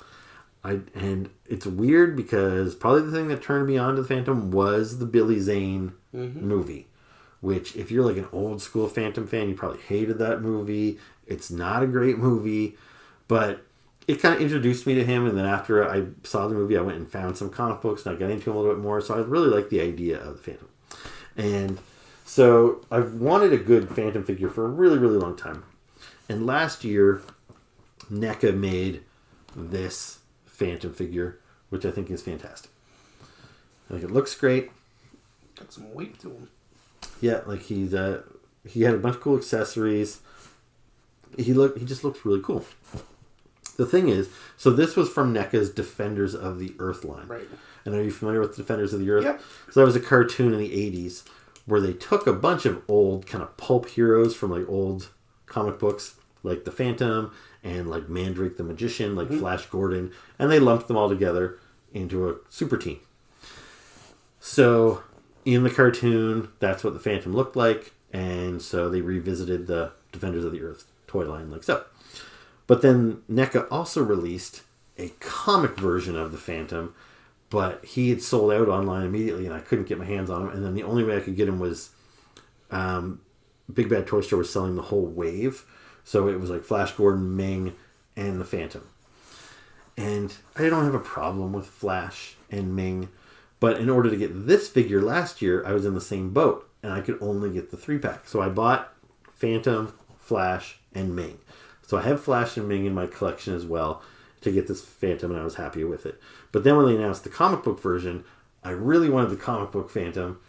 And it's weird because probably the thing that turned me on to the Phantom was the Billy Zane movie. Which, if you're like an old school Phantom fan, you probably hated that movie. It's not a great movie, but it kind of introduced me to him. And then after I saw the movie, I went and found some comic books and I got into him a little bit more. So I really like the idea of the Phantom. And so I've wanted a good Phantom figure for a really, really long time. And last year, Neca made this Phantom figure, which I think is fantastic. I think it looks great. Got some weight to him. Yeah, like he had a bunch of cool accessories. He just looks really cool. The thing is, so this was from NECA's Defenders of the Earth line. Right. And are you familiar with Defenders of the Earth? Yep. So that was a cartoon in the 80s where they took a bunch of old kind of pulp heroes from like old comic books, like the Phantom and like Mandrake the Magician, like Flash Gordon, and they lumped them all together into a super team. So in the cartoon, that's what the Phantom looked like, and so they revisited the Defenders of the Earth toy line like so. But then NECA also released a comic version of the Phantom, but he had sold out online immediately, and I couldn't get my hands on him. And then the only way I could get him was Big Bad Toy Store was selling the whole wave. So it was like Flash Gordon, Ming, and the Phantom. And I don't have a problem with Flash and Ming, but in order to get this figure last year, I was in the same boat, and I could only get the 3-pack. So I bought Phantom, Flash, and Ming. So I have Flash and Ming in my collection as well to get this Phantom, and I was happy with it. But then when they announced the comic book version, I really wanted the comic book Phantom,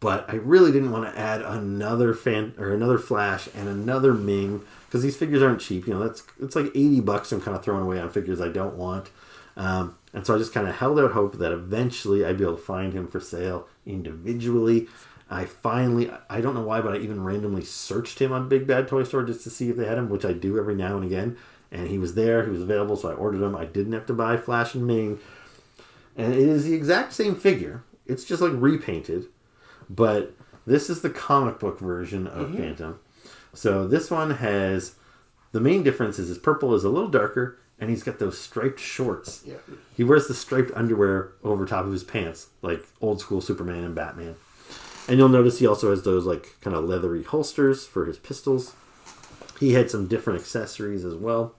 but I really didn't want to add another Flash and another Ming, because these figures aren't cheap. It's like $80 I'm kind of throwing away on figures I don't want. And so I just kind of held out hope that eventually I'd be able to find him for sale individually. I don't know why, but I even randomly searched him on Big Bad Toy Store just to see if they had him, which I do every now and again. And he was there, he was available, so I ordered him. I didn't have to buy Flash and Ming. And it is the exact same figure. It's just like repainted. But this is the comic book version of Phantom. So this one has, the main difference is his purple is a little darker, and he's got those striped shorts. Yeah. He wears the striped underwear over top of his pants, like old school Superman and Batman. And you'll notice he also has those like kind of leathery holsters for his pistols. He had some different accessories as well.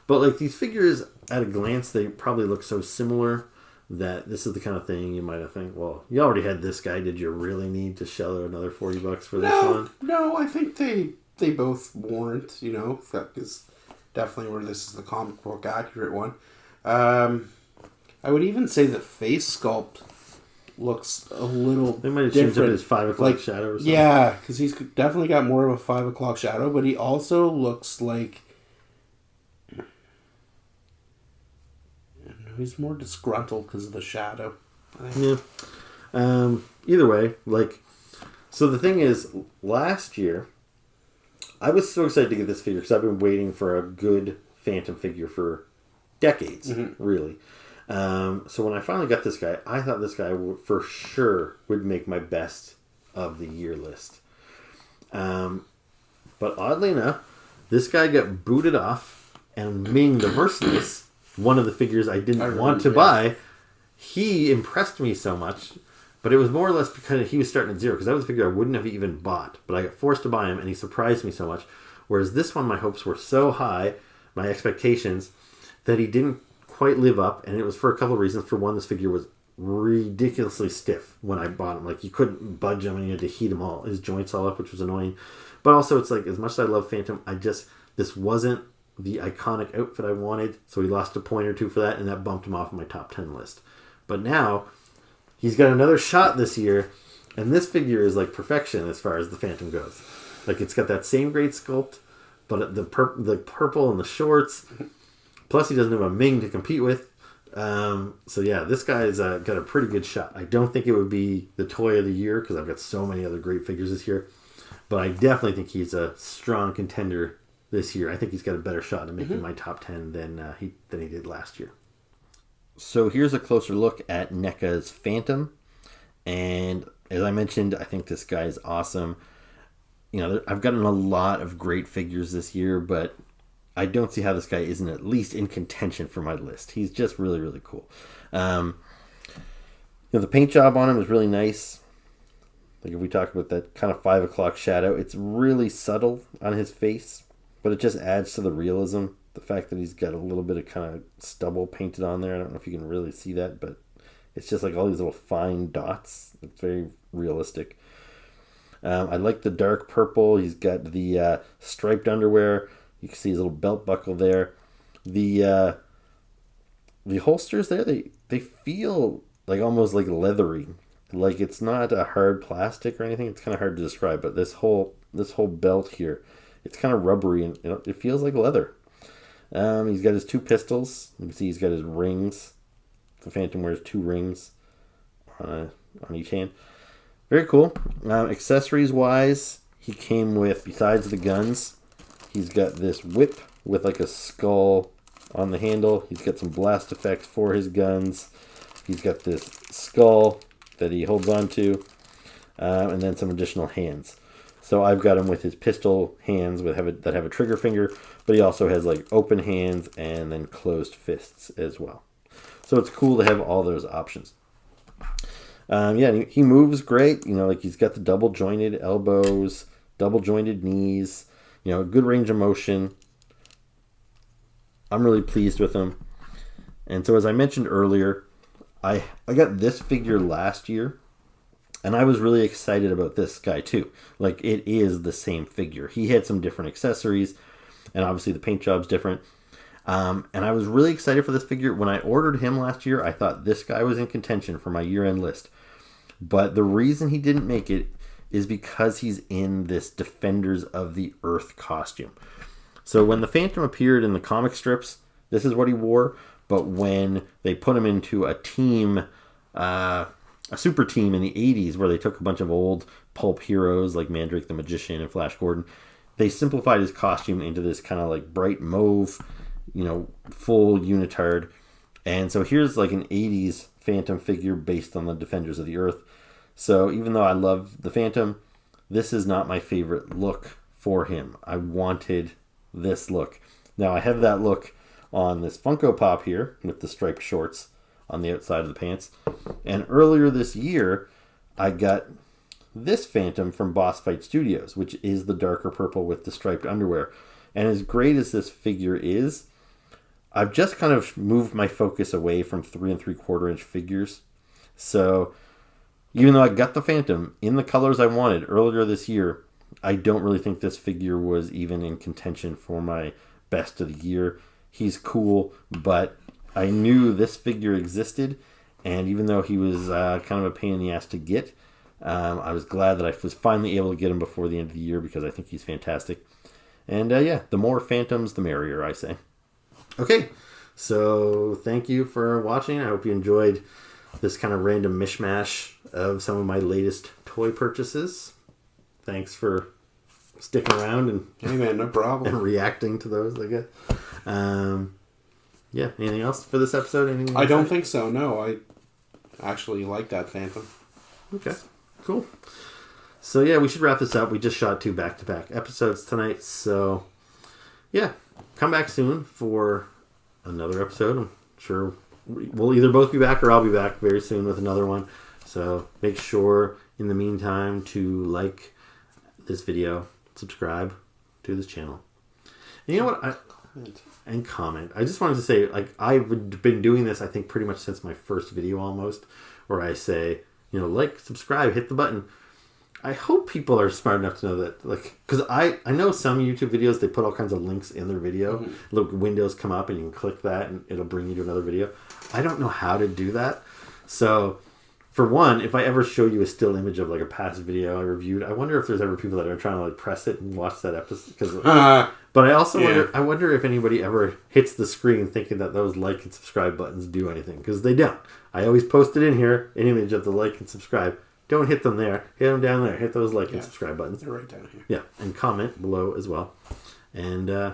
But like these figures, at a glance, they probably look so similar that this is the kind of thing you might have think, well, you already had this guy. Did you really need to shell out another $40 for this one? No, I think they both warrant, that is definitely where this is the comic book accurate one. I would even say the face sculpt looks a little different. They might have changed up his 5 o'clock shadow or something. Yeah, because he's definitely got more of a 5 o'clock shadow, but he also looks like he's more disgruntled because of the shadow. Yeah. Either way, so the thing is, last year, I was so excited to get this figure because I've been waiting for a good Phantom figure for decades, really. So when I finally got this guy, I thought this guy for sure would make my best of the year list. But oddly enough, this guy got booted off, and Ming the Merciless, one of the figures I didn't want to buy, he impressed me so much. But it was more or less because he was starting at 0, because that was a figure I wouldn't have even bought. But I got forced to buy him, and he surprised me so much. Whereas this one, my hopes were so high, my expectations, that he didn't quite live up. And it was for a couple of reasons. For one, this figure was ridiculously stiff when I bought him. Like, you couldn't budge him, and you had to heat him all, his joints all up, which was annoying. But also, it's like, as much as I love Phantom, this wasn't the iconic outfit I wanted. So he lost a point or two for that, and that bumped him off my top 10 list. But now, he's got another shot this year, and this figure is like perfection as far as the Phantom goes. Like, it's got that same great sculpt, but the purple and the shorts. Plus, he doesn't have a Ming to compete with. So yeah, this guy's got a pretty good shot. I don't think it would be the toy of the year because I've got so many other great figures this year. But I definitely think he's a strong contender this year. I think he's got a better shot at making my top 10 than he did last year. So here's a closer look at NECA's Phantom. And as I mentioned, I think this guy is awesome. You know, I've gotten a lot of great figures this year, but I don't see how this guy isn't at least in contention for my list. He's just really, really cool. The paint job on him is really nice. Like, if we talk about that kind of 5 o'clock shadow, it's really subtle on his face, but it just adds to the realism. The fact that he's got a little bit of kind of stubble painted on there. I don't know if you can really see that, but it's just like all these little fine dots. It's very realistic. I like the dark purple. He's got the striped underwear. You can see his little belt buckle there. The holsters there, they feel like almost like leathery. Like, it's not a hard plastic or anything. It's kind of hard to describe, but this whole belt here, it's kind of rubbery and it feels like leather. He's got his 2 pistols. You can see he's got his rings. The Phantom wears 2 rings on each hand. Very cool. Accessories wise, he came with, besides the guns, he's got this whip with like a skull on the handle. He's got some blast effects for his guns. He's got this skull that he holds on to, and then some additional hands. So I've got him with his pistol hands that have a trigger finger, but he also has like open hands and then closed fists as well. So it's cool to have all those options. He moves great. You know, like, he's got the double jointed elbows, double jointed knees, you know, good range of motion. I'm really pleased with him. And so, as I mentioned earlier, I got this figure last year, and I was really excited about this guy too. Like, it is the same figure. He had some different accessories, and obviously the paint job's different. And I was really excited for this figure. When I ordered him last year, I thought this guy was in contention for my year-end list. But the reason he didn't make it is because he's in this Defenders of the Earth costume. So when the Phantom appeared in the comic strips, this is what he wore. But when they put him into a team, a super team in the 80s, where they took a bunch of old pulp heroes like Mandrake the Magician and Flash Gordon, they simplified his costume into this kind of like bright mauve, you know, full unitard. And so here's like an 80s Phantom figure based on the Defenders of the Earth. So even though I love the Phantom, this is not my favorite look for him. I wanted this look. Now I have that look on this Funko Pop here with the striped shorts on the outside of the pants. And earlier this year, I got this Phantom from Boss Fight Studios, which is the darker purple with the striped underwear. And as great as this figure is, I've just kind of moved my focus away from 3 3/4 inch figures. So even though I got the Phantom in the colors I wanted earlier this year, I don't really think this figure was even in contention for my best of the year. He's cool, but I knew this figure existed, and even though he was kind of a pain in the ass to get, I was glad that I was finally able to get him before the end of the year because I think he's fantastic. And the more Phantoms, the merrier, I say. Okay, so thank you for watching. I hope you enjoyed this kind of random mishmash of some of my latest toy purchases. Thanks for sticking around and hey man, no problem, and reacting to those, I guess. Yeah. Anything else for this episode? Anything I don't think so. No, I actually like that Phantom. Okay. Cool. So yeah, we should wrap this up. We just shot 2 back-to-back episodes tonight, so yeah, come back soon for another episode. I'm sure we'll either both be back or I'll be back very soon with another one. So make sure in the meantime to like this video, subscribe to this channel. And you know what? Comment. I just wanted to say, like, I've been doing this, I think, pretty much since my first video almost, where I say, you know, like, subscribe, hit the button. I hope people are smart enough to know that, like, because I know some YouTube videos, they put all kinds of links in their video. Mm-hmm. Look, windows come up and you can click that and it'll bring you to another video. I don't know how to do that. So, for one, if I ever show you a still image of, like, a past video I reviewed, I wonder if there's ever people that are trying to, like, press it and watch that episode. But I also wonder if anybody ever hits the screen thinking that those like and subscribe buttons do anything, because they don't. I always post it in here, an image of the like and subscribe. Don't hit them there. Hit them down there. Hit those like and subscribe buttons. They're right down here. Yeah, and comment below as well. And and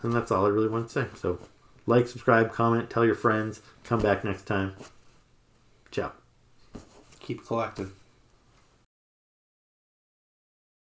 that's all I really want to say. So, like, subscribe, comment, tell your friends. Come back next time. Ciao. Keep collecting.